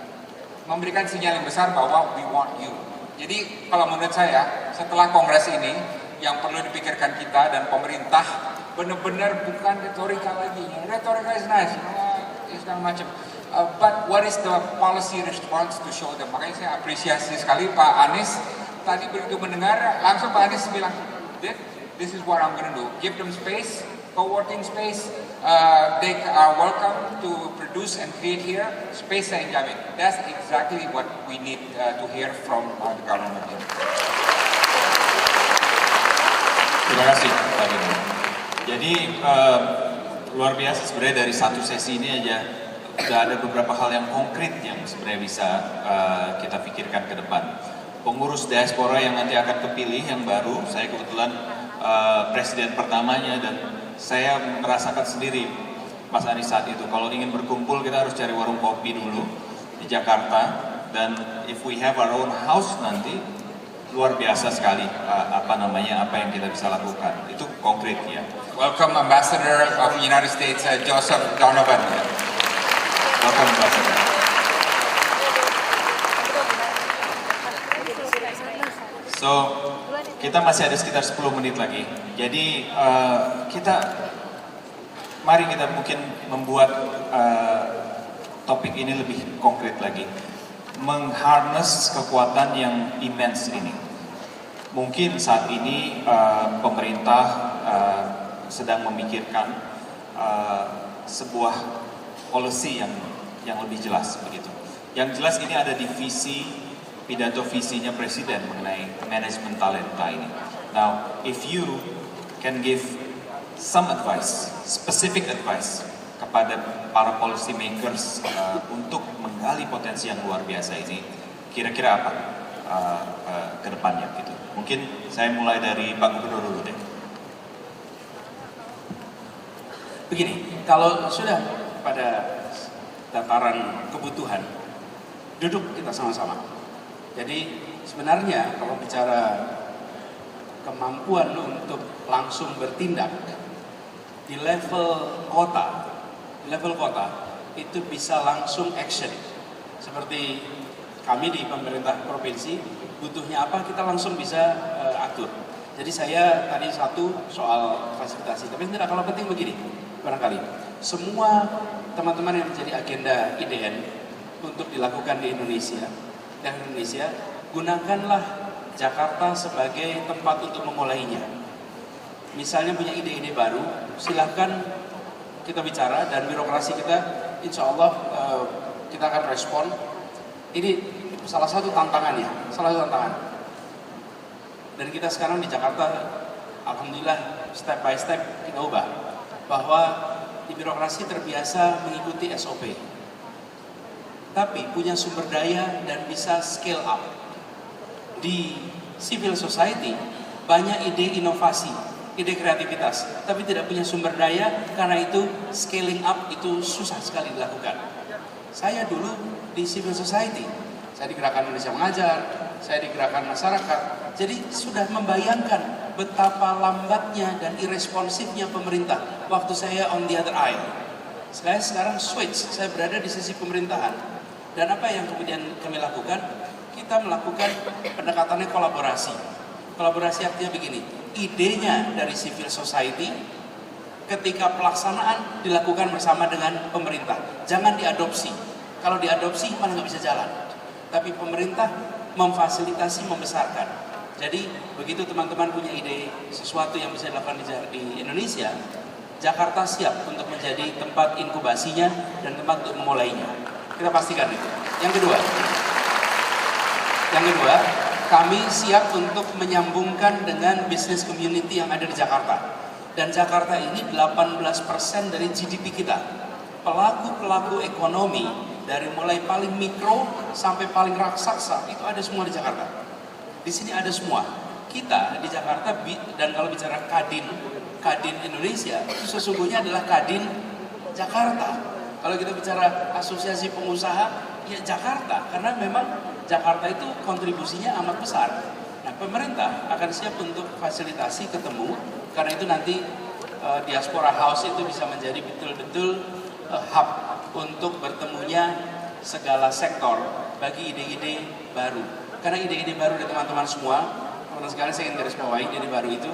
memberikan sinyal yang besar bahwa we want you. Jadi kalau menurut saya, setelah kongres ini, yang perlu dipikirkan kita dan pemerintah benar-benar bukan retorika lagi. Retorika is nice, segala macam. But what is the policy response to show them? Makanya saya apresiasi sekali Pak Anies. Tadi begitu mendengar, langsung Pak Anies bilang, this is what I'm going to do. Give them space, co-working space. They are welcome to produce and create here. Space saya jamin. That's exactly what we need to hear from the government here. Terima kasih Pak Dino. Jadi luar biasa sebenarnya dari satu sesi ini aja sudah ada beberapa hal yang konkret yang sebenarnya bisa kita pikirkan ke depan. Pengurus diaspora yang nanti akan kepilih yang baru, saya kebetulan presiden pertamanya dan saya merasakan sendiri Mas Anies saat itu. Kalau ingin berkumpul kita harus cari warung kopi dulu di Jakarta, dan if we have our own house nanti luar biasa sekali apa yang kita bisa lakukan. Itu konkret ya. Welcome Ambassador of the United States Joseph Donovan. Welcome Ambassador. So kita masih ada sekitar 10 menit lagi. Jadi mari kita mungkin membuat topik ini lebih konkret lagi. Mengharness kekuatan yang immense ini. Mungkin saat ini pemerintah sedang memikirkan sebuah policy yang lebih jelas begitu. Yang jelas ini ada di pidato visinya presiden mengenai manajemen talenta ini. Now, if you can give some advice, specific advice kepada para policy makers untuk menggali potensi yang luar biasa ini, kira-kira apa ke depannya gitu. Mungkin saya mulai dari Pak Gubernur dulu deh. Begini, kalau sudah pada dataran kebutuhan, duduk kita sama-sama. Jadi sebenarnya kalau bicara kemampuan untuk langsung bertindak di level kota itu bisa langsung action. Seperti kami di pemerintah provinsi butuhnya apa kita langsung bisa atur. Jadi saya tadi satu soal fasilitasi, tapi tidak kalah penting begini. Barangkali semua teman-teman yang menjadi agenda IDN untuk dilakukan di Indonesia, gunakanlah Jakarta sebagai tempat untuk memulainya. Misalnya punya ide-ide baru, silahkan kita bicara dan birokrasi kita, insya Allah kita akan respon. Ini salah satu tantangannya, Dan kita sekarang di Jakarta, alhamdulillah step by step kita ubah. Bahwa di birokrasi terbiasa mengikuti SOP, tapi punya sumber daya dan bisa scale up. Di civil society banyak ide inovasi, ide kreativitas, tapi tidak punya sumber daya, karena itu scaling up itu susah sekali dilakukan. Saya dulu di civil society, saya di Gerakan Indonesia Mengajar, saya di Gerakan Masyarakat, jadi sudah membayangkan betapa lambatnya dan irresponsifnya pemerintah waktu saya on the other aisle. Saya sekarang switch, saya berada di sisi pemerintahan. Dan apa yang kemudian kami lakukan? Kita melakukan pendekatannya kolaborasi. Kolaborasi artinya begini, idenya dari civil society, ketika pelaksanaan dilakukan bersama dengan pemerintah. Jangan diadopsi. Kalau diadopsi malah nggak bisa jalan. Tapi pemerintah memfasilitasi, membesarkan. Jadi begitu teman-teman punya ide sesuatu yang bisa dilakukan di Indonesia, Jakarta siap untuk menjadi tempat inkubasinya dan tempat untuk memulainya. Kita pastikan itu. Yang kedua, kami siap untuk menyambungkan dengan bisnis community yang ada di Jakarta. Dan Jakarta ini 18% dari GDP kita. Pelaku-pelaku ekonomi dari mulai paling mikro sampai paling raksasa itu ada semua di Jakarta. Di sini ada semua. Kita di Jakarta, dan kalau bicara Kadin Indonesia, itu sesungguhnya adalah Kadin Jakarta. Kalau kita bicara asosiasi pengusaha, ya Jakarta. Karena memang Jakarta itu kontribusinya amat besar. Nah, pemerintah akan siap untuk fasilitasi ketemu, karena itu nanti Diaspora House itu bisa menjadi betul-betul hub untuk bertemunya segala sektor bagi ide-ide baru. Karena ide-ide baru dari teman-teman semua, teman-teman sekalian saya ingin garis bawahi, ide baru itu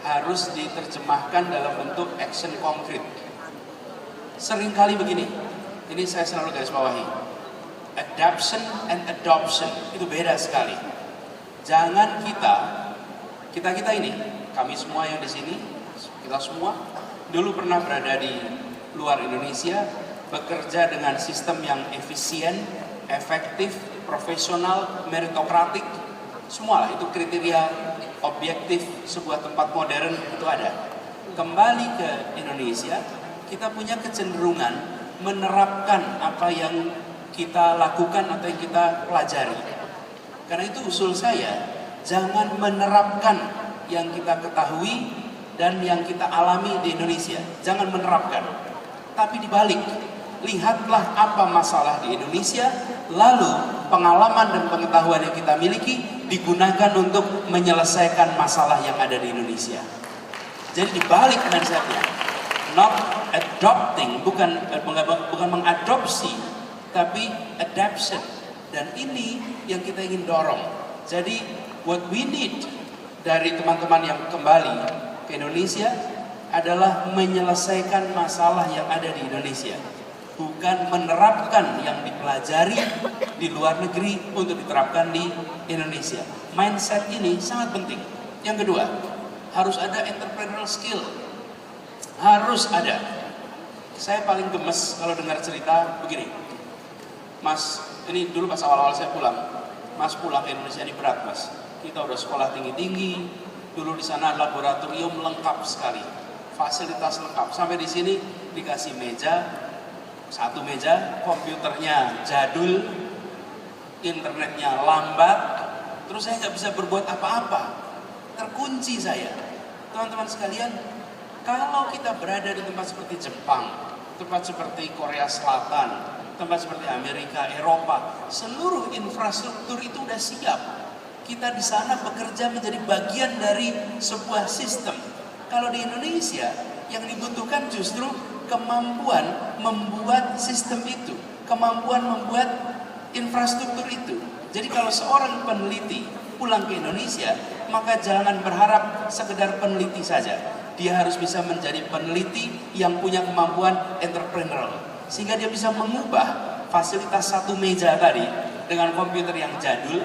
harus diterjemahkan dalam bentuk action konkret. Seringkali begini, ini saya selalu garis bawahi, adaption and adoption itu beda sekali. Jangan kita ini, kami semua yang di sini, kita semua dulu pernah berada di luar Indonesia, bekerja dengan sistem yang efisien, efektif, profesional, meritokratik, semualah itu kriteria objektif sebuah tempat modern itu ada. Kembali ke Indonesia, kita punya kecenderungan menerapkan apa yang kita lakukan atau yang kita pelajari. Karena itu usul saya, jangan menerapkan yang kita ketahui dan yang kita alami di Indonesia. Jangan menerapkan, tapi dibalik. Lihatlah apa masalah di Indonesia, lalu pengalaman dan pengetahuan yang kita miliki digunakan untuk menyelesaikan masalah yang ada di Indonesia. Jadi dibalik mindsetnya, not adopting, bukan mengadopsi, tapi adaption. Dan ini yang kita ingin dorong. Jadi what we need dari teman-teman yang kembali ke Indonesia adalah menyelesaikan masalah yang ada di Indonesia. Bukan menerapkan yang dipelajari di luar negeri untuk diterapkan di Indonesia. Mindset ini sangat penting. Yang kedua, harus ada entrepreneurial skill. Harus ada. Saya paling gemes kalau dengar cerita begini. Mas, ini dulu pas awal-awal saya pulang. Mas pulang ke Indonesia ini berat, Mas. Kita udah sekolah tinggi-tinggi. Dulu di sana laboratorium lengkap sekali. fasilitas lengkap. Sampai di sini dikasih meja, satu meja, komputernya jadul, internetnya lambat, terus saya nggak bisa berbuat apa-apa, terkunci saya. Teman-teman sekalian, kalau kita berada di tempat seperti Jepang, tempat seperti Korea Selatan, tempat seperti Amerika, Eropa, seluruh infrastruktur itu udah siap. Kita di sana bekerja menjadi bagian dari sebuah sistem. Kalau di Indonesia, yang dibutuhkan justru kemampuan membuat sistem itu, kemampuan membuat infrastruktur itu. Jadi kalau seorang peneliti pulang ke Indonesia, maka jangan berharap sekedar peneliti saja. Dia harus bisa menjadi peneliti yang punya kemampuan entrepreneurial, sehingga dia bisa mengubah fasilitas satu meja tadi dengan komputer yang jadul,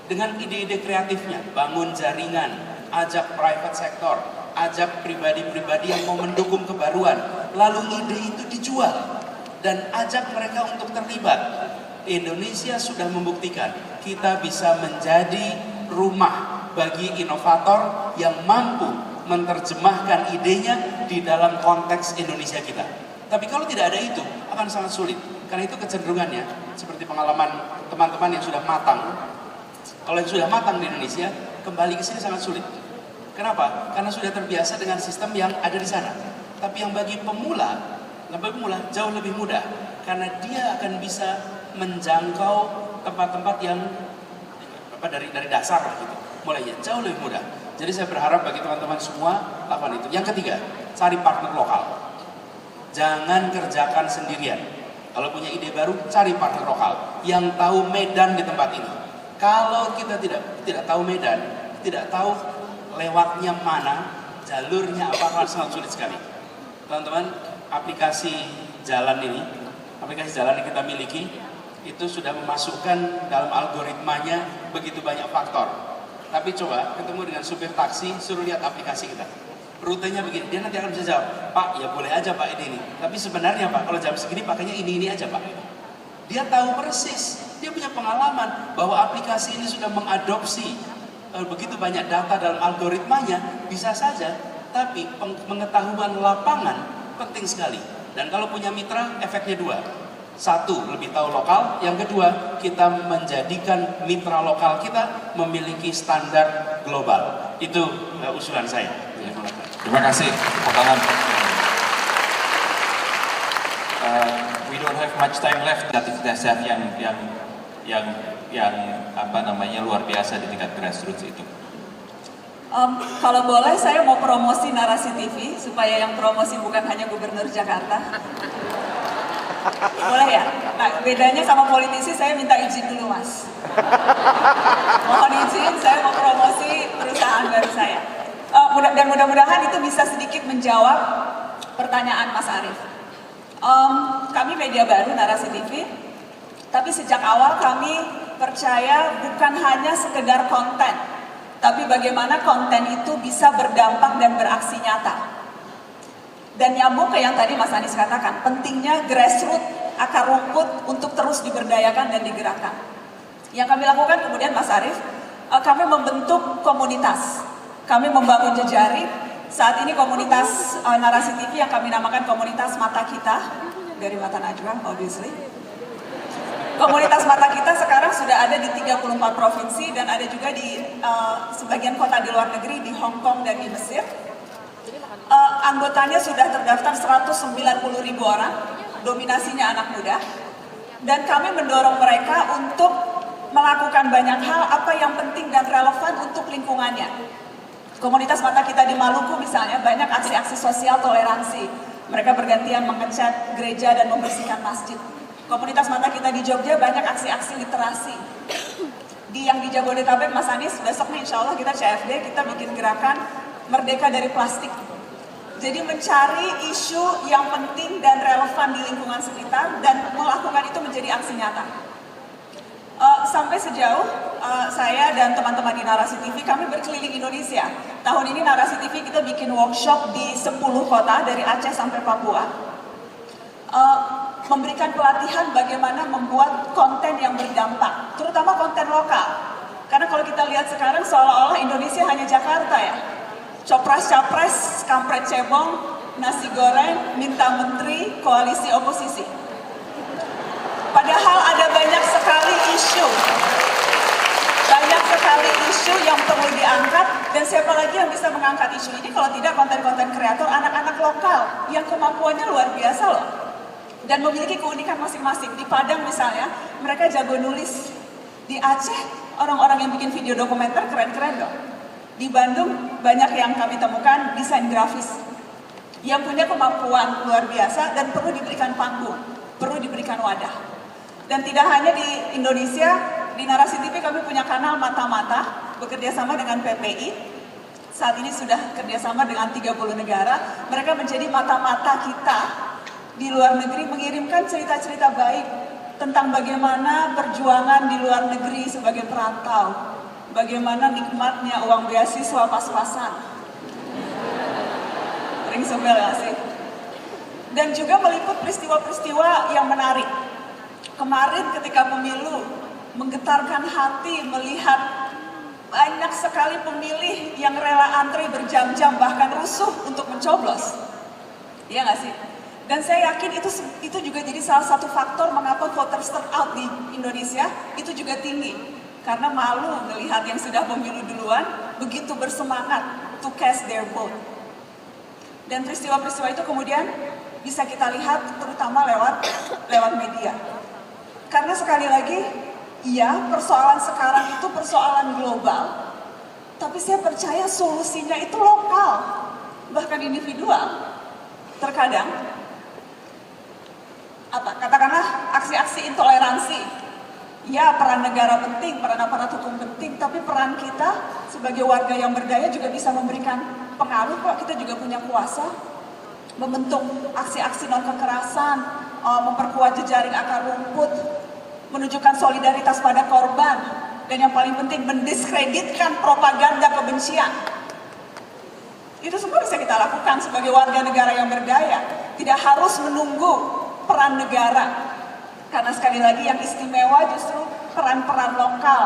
dengan ide-ide kreatifnya, bangun jaringan, ajak private sector, ajak pribadi-pribadi yang mau mendukung kebaruan, lalu ide itu dijual, dan ajak mereka untuk terlibat. Indonesia sudah membuktikan kita bisa menjadi rumah bagi inovator yang mampu menerjemahkan idenya di dalam konteks Indonesia kita. Tapi kalau tidak ada itu, akan sangat sulit. Karena itu kecenderungannya, seperti pengalaman teman-teman yang sudah matang. Kalau yang sudah matang di Indonesia, kembali ke sini sangat sulit. Kenapa? Karena sudah terbiasa dengan sistem yang ada di sana. Tapi yang bagi pemula jauh lebih mudah. Karena dia akan bisa menjangkau tempat-tempat yang dari dasar gitu. Mulainya jauh lebih mudah. Jadi saya berharap bagi teman-teman semua lakukan itu. Yang ketiga, cari partner lokal. Jangan kerjakan sendirian. Kalau punya ide baru, cari partner lokal yang tahu medan di tempat ini. Kalau kita tidak tahu medan, tidak tahu lewatnya mana, jalurnya apa, akan sangat sulit sekali. Teman-teman, aplikasi jalan yang kita miliki, itu sudah memasukkan dalam algoritmanya begitu banyak faktor. Tapi coba ketemu dengan supir taksi, suruh lihat aplikasi kita. Rutenya begini, dia nanti akan bisa jawab, Pak, ya boleh aja Pak ini. Tapi sebenarnya Pak, kalau jam segini pakainya ini aja Pak. Dia tahu persis, dia punya pengalaman bahwa aplikasi ini sudah mengadopsi begitu banyak data dalam algoritmanya, bisa saja. Tapi pengetahuan lapangan penting sekali. Dan kalau punya mitra, efeknya dua. Satu, lebih tahu lokal. Yang kedua, kita menjadikan mitra lokal kita memiliki standar global. Itu usulan saya. Terima kasih, Pak Tangan. We don't have much time left. Aktivitas yang apa namanya luar biasa di tingkat grassroots itu. Kalau boleh saya mau promosi Narasi TV supaya yang promosi bukan hanya Gubernur Jakarta. Boleh ya? Nah, bedanya sama politisi, saya minta izin dulu Mas. Mohon izin, saya mau promosi perusahaan baru saya. Dan mudah-mudahan itu bisa sedikit menjawab pertanyaan Mas Arief. Kami media baru Narasi TV, tapi sejak awal kami percaya bukan hanya sekedar konten, tapi bagaimana konten itu bisa berdampak dan beraksi nyata. Dan nyambung ke yang tadi Mas Anies katakan, pentingnya grassroots, akar rumput untuk terus diberdayakan dan digerakkan. Yang kami lakukan kemudian Mas Arief, kami membentuk komunitas, kami membangun jejaring. Saat ini komunitas Narasi TV yang kami namakan komunitas Mata Kita, dari Mata Najwa obviously. Komunitas Mata Kita sekarang sudah ada di 34 provinsi dan ada juga di sebagian kota di luar negeri, di Hong Kong dan di Mesir. Anggotanya sudah terdaftar 190.000 orang, dominasinya anak muda. Dan kami mendorong mereka untuk melakukan banyak hal apa yang penting dan relevan untuk lingkungannya. Komunitas Mata Kita di Maluku misalnya banyak aksi-aksi sosial toleransi. Mereka bergantian mengecat gereja dan membersihkan masjid. Komunitas Mata Kita di Jogja banyak aksi-aksi literasi. Yang di Jabodetabek, Mas Anies, besok nih insya Allah kita CFD, kita bikin gerakan Merdeka dari Plastik. Jadi mencari isu yang penting dan relevan di lingkungan sekitar dan melakukan itu menjadi aksi nyata. Sampai sejauh saya dan teman-teman di Narasi TV, kami berkeliling Indonesia. Tahun ini Narasi TV kita bikin workshop di 10 kota dari Aceh sampai Papua. Memberikan pelatihan bagaimana membuat konten yang berdampak, terutama konten lokal. Karena kalau kita lihat sekarang seolah-olah Indonesia hanya Jakarta ya. Copras-capres, kampret cebong, nasi goreng, minta menteri, koalisi oposisi. Padahal ada banyak sekali isu yang perlu diangkat, dan siapa lagi yang bisa mengangkat isu ini kalau tidak konten-konten kreator anak-anak lokal yang kemampuannya luar biasa loh, dan memiliki keunikan masing-masing. Di Padang misalnya, mereka jago nulis. Di Aceh, orang-orang yang bikin video dokumenter keren-keren dong. Di Bandung, banyak yang kami temukan desain grafis yang punya kemampuan luar biasa dan perlu diberikan panggung, perlu diberikan wadah. Dan tidak hanya di Indonesia, di Narasi TV kami punya kanal Mata-Mata, bekerja sama dengan PPI. Saat ini sudah kerjasama dengan 30 negara. Mereka menjadi mata-mata kita di luar negeri, mengirimkan cerita-cerita baik tentang bagaimana perjuangan di luar negeri sebagai perantau. Bagaimana nikmatnya uang beasiswa pas-pasan. Ring sebel gak sih? Dan juga meliput peristiwa-peristiwa yang menarik. Kemarin ketika pemilu, menggetarkan hati melihat banyak sekali pemilih yang rela antri berjam-jam, bahkan rusuh untuk mencoblos. Iya nggak sih? Dan saya yakin itu juga jadi salah satu faktor mengapa voters turnout di Indonesia itu juga tinggi. Karena malu melihat yang sudah pemilu duluan begitu bersemangat to cast their vote. Dan peristiwa-peristiwa itu kemudian bisa kita lihat terutama lewat media. Karena sekali lagi, iya, persoalan sekarang itu persoalan global, tapi saya percaya solusinya itu lokal, bahkan individual. Terkadang, katakanlah aksi-aksi intoleransi, ya peran negara penting, peran aparat hukum penting, tapi peran kita sebagai warga yang berdaya juga bisa memberikan pengaruh kok. Kita juga punya kuasa membentuk aksi-aksi non-kekerasan, memperkuat jejaring akar rumput, menunjukkan solidaritas pada korban, dan yang paling penting mendiskreditkan propaganda kebencian. Itu semua bisa kita lakukan sebagai warga negara yang berdaya. Tidak harus menunggu peran negara. Karena sekali lagi yang istimewa justru peran-peran lokal,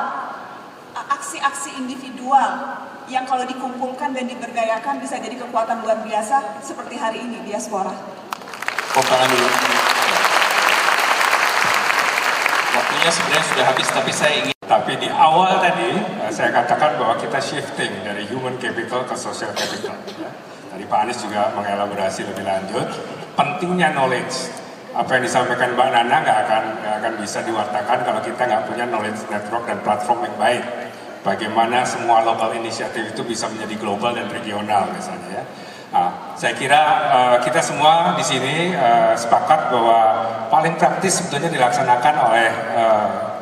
aksi-aksi individual yang kalau dikumpulkan dan diberdayakan bisa jadi kekuatan luar biasa seperti hari ini diaspora. Tangan dulu. Waktunya sebenarnya sudah habis, tapi saya ingin. Tapi di awal tadi saya katakan bahwa kita shifting dari human capital ke social capital. Tadi Pak Anies juga mengelaborasi lebih lanjut pentingnya knowledge. Apa yang disampaikan Mbak Nana nggak akan bisa diwartakan kalau kita nggak punya knowledge network dan platform yang baik. Bagaimana semua local inisiatif itu bisa menjadi global dan regional misalnya ya. Nah, saya kira kita semua di sini sepakat bahwa paling praktis sebetulnya dilaksanakan oleh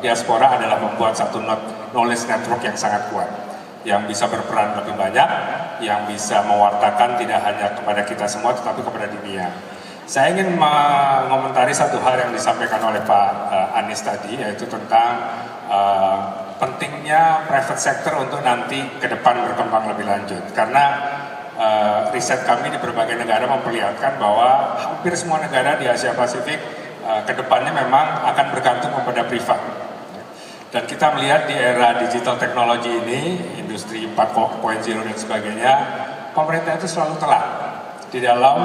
diaspora adalah membuat satu knowledge network yang sangat kuat, yang bisa berperan lebih banyak, yang bisa mewartakan tidak hanya kepada kita semua tetapi kepada dunia. Saya ingin mengomentari satu hal yang disampaikan oleh Pak Anies tadi, yaitu tentang pentingnya private sector untuk nanti ke depan berkembang lebih lanjut. Karena riset kami di berbagai negara memperlihatkan bahwa hampir semua negara di Asia Pasifik ke depannya memang akan bergantung kepada privat. Dan kita melihat di era digital teknologi ini, industri 4.0 dan sebagainya, pemerintah itu selalu telat di dalam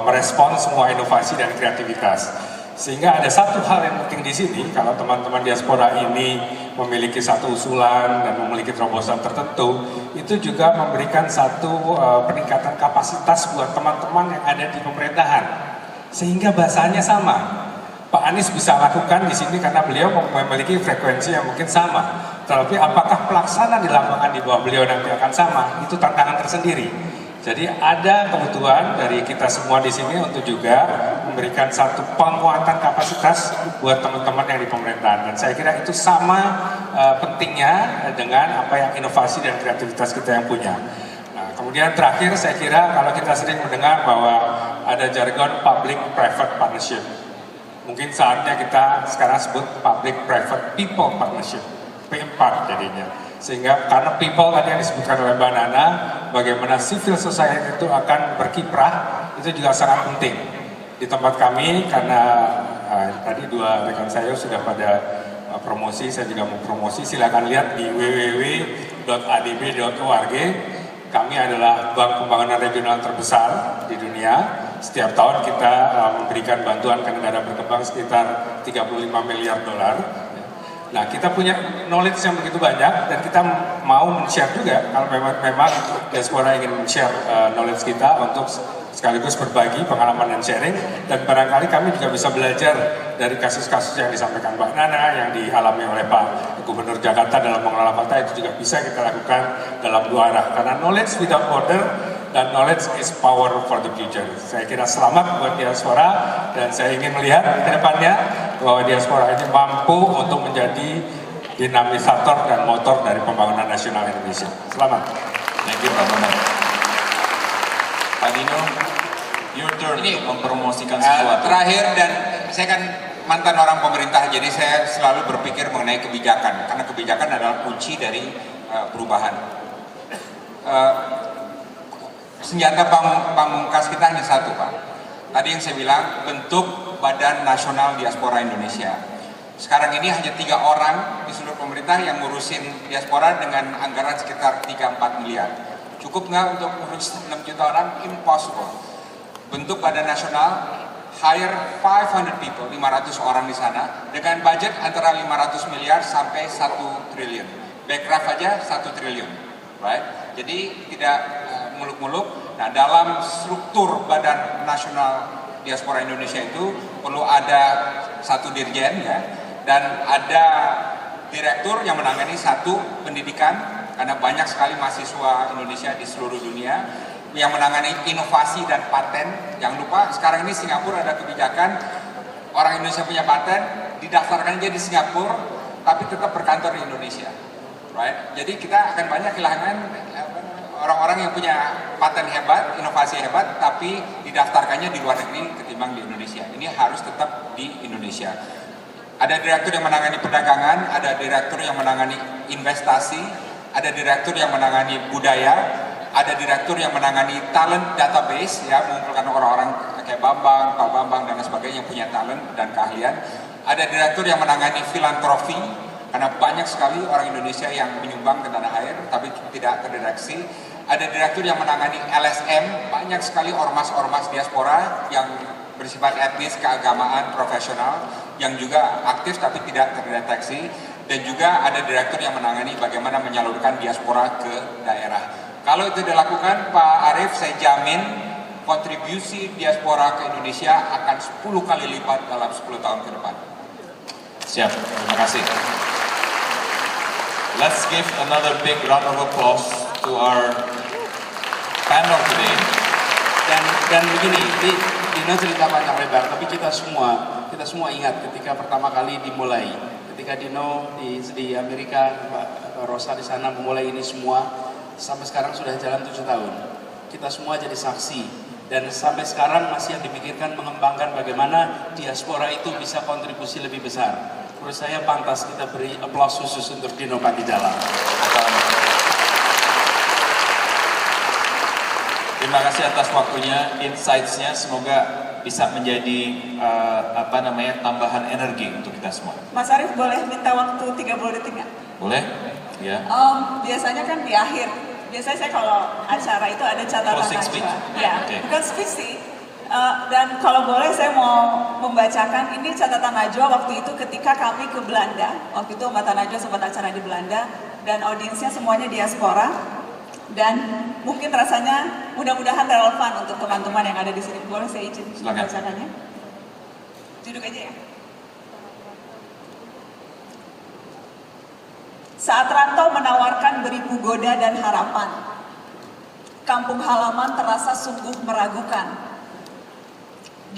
merespons semua inovasi dan kreativitas. Sehingga ada satu hal yang penting di sini, kalau teman-teman diaspora ini memiliki satu usulan dan memiliki terobosan tertentu, itu juga memberikan satu peningkatan kapasitas buat teman-teman yang ada di pemerintahan. Sehingga bahasanya sama. Pak Anies bisa lakukan di sini karena beliau memiliki frekuensi yang mungkin sama. Tetapi apakah pelaksanaan di lapangan di bawah beliau nanti akan sama? Itu tantangan tersendiri. Jadi ada kebutuhan dari kita semua di sini untuk juga memberikan satu penguatan kapasitas buat teman-teman yang di pemerintahan. Dan saya kira itu sama pentingnya dengan apa yang inovasi dan kreativitas kita yang punya. Nah, kemudian terakhir saya kira kalau kita sering mendengar bahwa ada jargon public-private partnership. Mungkin saatnya kita sekarang sebut public-private people partnership, P4 jadinya. Sehingga karena people tadi yang disebutkan oleh Mbak Nana, bagaimana civil society itu akan berkiprah, itu juga sangat penting. Di tempat kami, karena tadi dua rekan saya sudah pada promosi, saya juga mau promosi, silakan lihat di www.adb.org. Kami adalah bank pembangunan regional terbesar di dunia. Setiap tahun kita memberikan bantuan ke negara berkembang sekitar 35 miliar dolar. Nah, kita punya knowledge yang begitu banyak dan kita mau men-share juga kalau memang diaspora ingin men-share knowledge kita untuk sekaligus berbagi pengalaman dan sharing, dan barangkali kami juga bisa belajar dari kasus-kasus yang disampaikan Mbak Nana yang dialami oleh Pak Gubernur Jakarta dalam mengelola kota. Itu juga bisa kita lakukan dalam dua arah, karena knowledge without border dan knowledge is power for the future. Saya kira selamat buat diaspora, dan saya ingin melihat ke depannya bahwa diaspora ini mampu untuk menjadi dinamisator dan motor dari pembangunan nasional Indonesia. Selamat. Thank you, Pak Maman. Pak Dino, your turn untuk mempromosikan sesuatu. Terakhir, dan saya kan mantan orang pemerintah, jadi saya selalu berpikir mengenai kebijakan, karena kebijakan adalah kunci dari perubahan. Senjata pamungkas kita hanya satu, Pak. Tadi yang saya bilang, bentuk Badan Nasional Diaspora Indonesia. Sekarang ini hanya 3 orang di seluruh pemerintah yang ngurusin diaspora dengan anggaran sekitar 3-4 miliar. Cukup nggak untuk ngurus 6 juta orang? Impossible. Bentuk Badan Nasional, hire 500 people, 500 orang di sana, dengan budget antara 500 miliar sampai 1 triliun. Backcraft aja 1 triliun, right? Jadi tidak muluk-muluk. Nah, dalam struktur Badan Nasional Diaspora Indonesia itu perlu ada 1 dirjen, ya, dan ada direktur yang menangani 1 pendidikan, karena banyak sekali mahasiswa Indonesia di seluruh dunia, yang menangani inovasi dan paten. Jangan lupa sekarang ini Singapura ada kebijakan orang Indonesia punya paten didaftarkan aja di Singapura tapi tetap berkantor di Indonesia, right? Jadi kita akan banyak kehilangan orang-orang yang punya paten hebat, inovasi hebat, tapi didaftarkannya di luar negeri ketimbang di Indonesia. Ini harus tetap di Indonesia. Ada direktur yang menangani perdagangan, ada direktur yang menangani investasi, ada direktur yang menangani budaya, ada direktur yang menangani talent database, ya, mengumpulkan orang-orang kayak Bambang, Pak Bambang, dan sebagainya yang punya talent dan keahlian. Ada direktur yang menangani filantropi, karena banyak sekali orang Indonesia yang menyumbang ke tanah air tapi tidak terdeteksi. Ada direktur yang menangani LSM, banyak sekali ormas-ormas diaspora yang bersifat etnis, keagamaan, profesional, yang juga aktif tapi tidak terdeteksi. Dan juga ada direktur yang menangani bagaimana menyalurkan diaspora ke daerah. Kalau itu dilakukan, Pak Arief, saya jamin kontribusi diaspora ke Indonesia akan 10 kali lipat dalam 10 tahun ke depan. Siap, terima kasih. Let's give another big round of applause to our panel today. Dan begini, Dino cerita panjang lebar, tapi kita semua ingat ketika pertama kali dimulai, ketika Dino di Amerika, Pak Rosa di sana memulai ini semua, sampai sekarang sudah jalan 7 tahun. Kita semua jadi saksi, dan sampai sekarang masih yang dipikirkan mengembangkan bagaimana diaspora itu bisa kontribusi lebih besar. Menurut saya pantas kita beri aplaus khusus untuk Dino Patijala. Terima kasih atas waktunya, insights-nya, semoga bisa menjadi tambahan energi untuk kita semua. Mas Arief, boleh minta waktu 30 detik nggak? Boleh? Ya. Biasanya kan di akhir, biasanya saya kalau acara itu ada catatan Closing speech. Ya, Okay. bukan speech sih. Dan kalau boleh saya mau membacakan ini catatan Najwa waktu itu ketika kami ke Belanda. Waktu itu Mbak Najwa sempat acara di Belanda dan audiensnya semuanya diaspora. Dan mungkin rasanya mudah-mudahan relevan untuk teman-teman yang ada di sini. Boleh saya izin membacakannya? Duduk aja ya. Saat rantau menawarkan beribu goda dan harapan, kampung halaman terasa sungguh meragukan.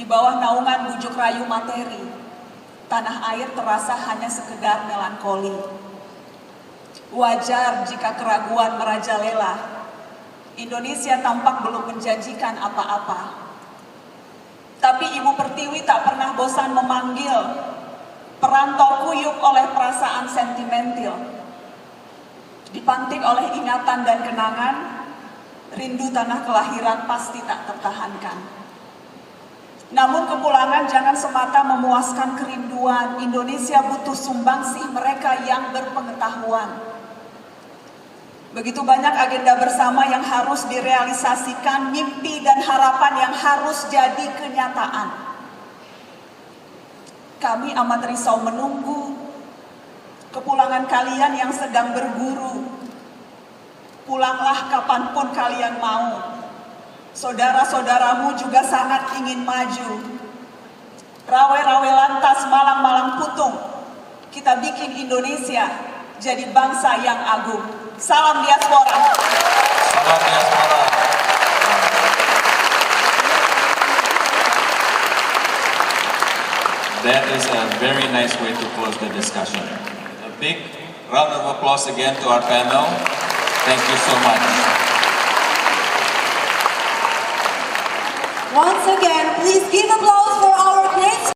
Di bawah naungan bujuk rayu materi, tanah air terasa hanya sekedar melankoli. Wajar jika keraguan merajalela. Indonesia tampak belum menjanjikan apa-apa. Tapi Ibu Pertiwi tak pernah bosan memanggil. Perantau kuyup oleh perasaan sentimental. Dipantik oleh ingatan dan kenangan, rindu tanah kelahiran pasti tak tertahankan. Namun kepulangan jangan semata memuaskan kerinduan. Indonesia butuh sumbangsih mereka yang berpengetahuan. Begitu banyak agenda bersama yang harus direalisasikan, mimpi dan harapan yang harus jadi kenyataan. Kami amat risau menunggu kepulangan kalian yang sedang berguru. Pulanglah kapanpun kalian mau. Saudara-saudaramu juga sangat ingin maju. Rawe-rawe lantas, malang-malang putung. Kita bikin Indonesia jadi bangsa yang agung. Salam diaspora. Salam diaspora. That is a very nice way to close the discussion. A big round of applause again to our panel. Thank you so much. Once again, please give applause for our great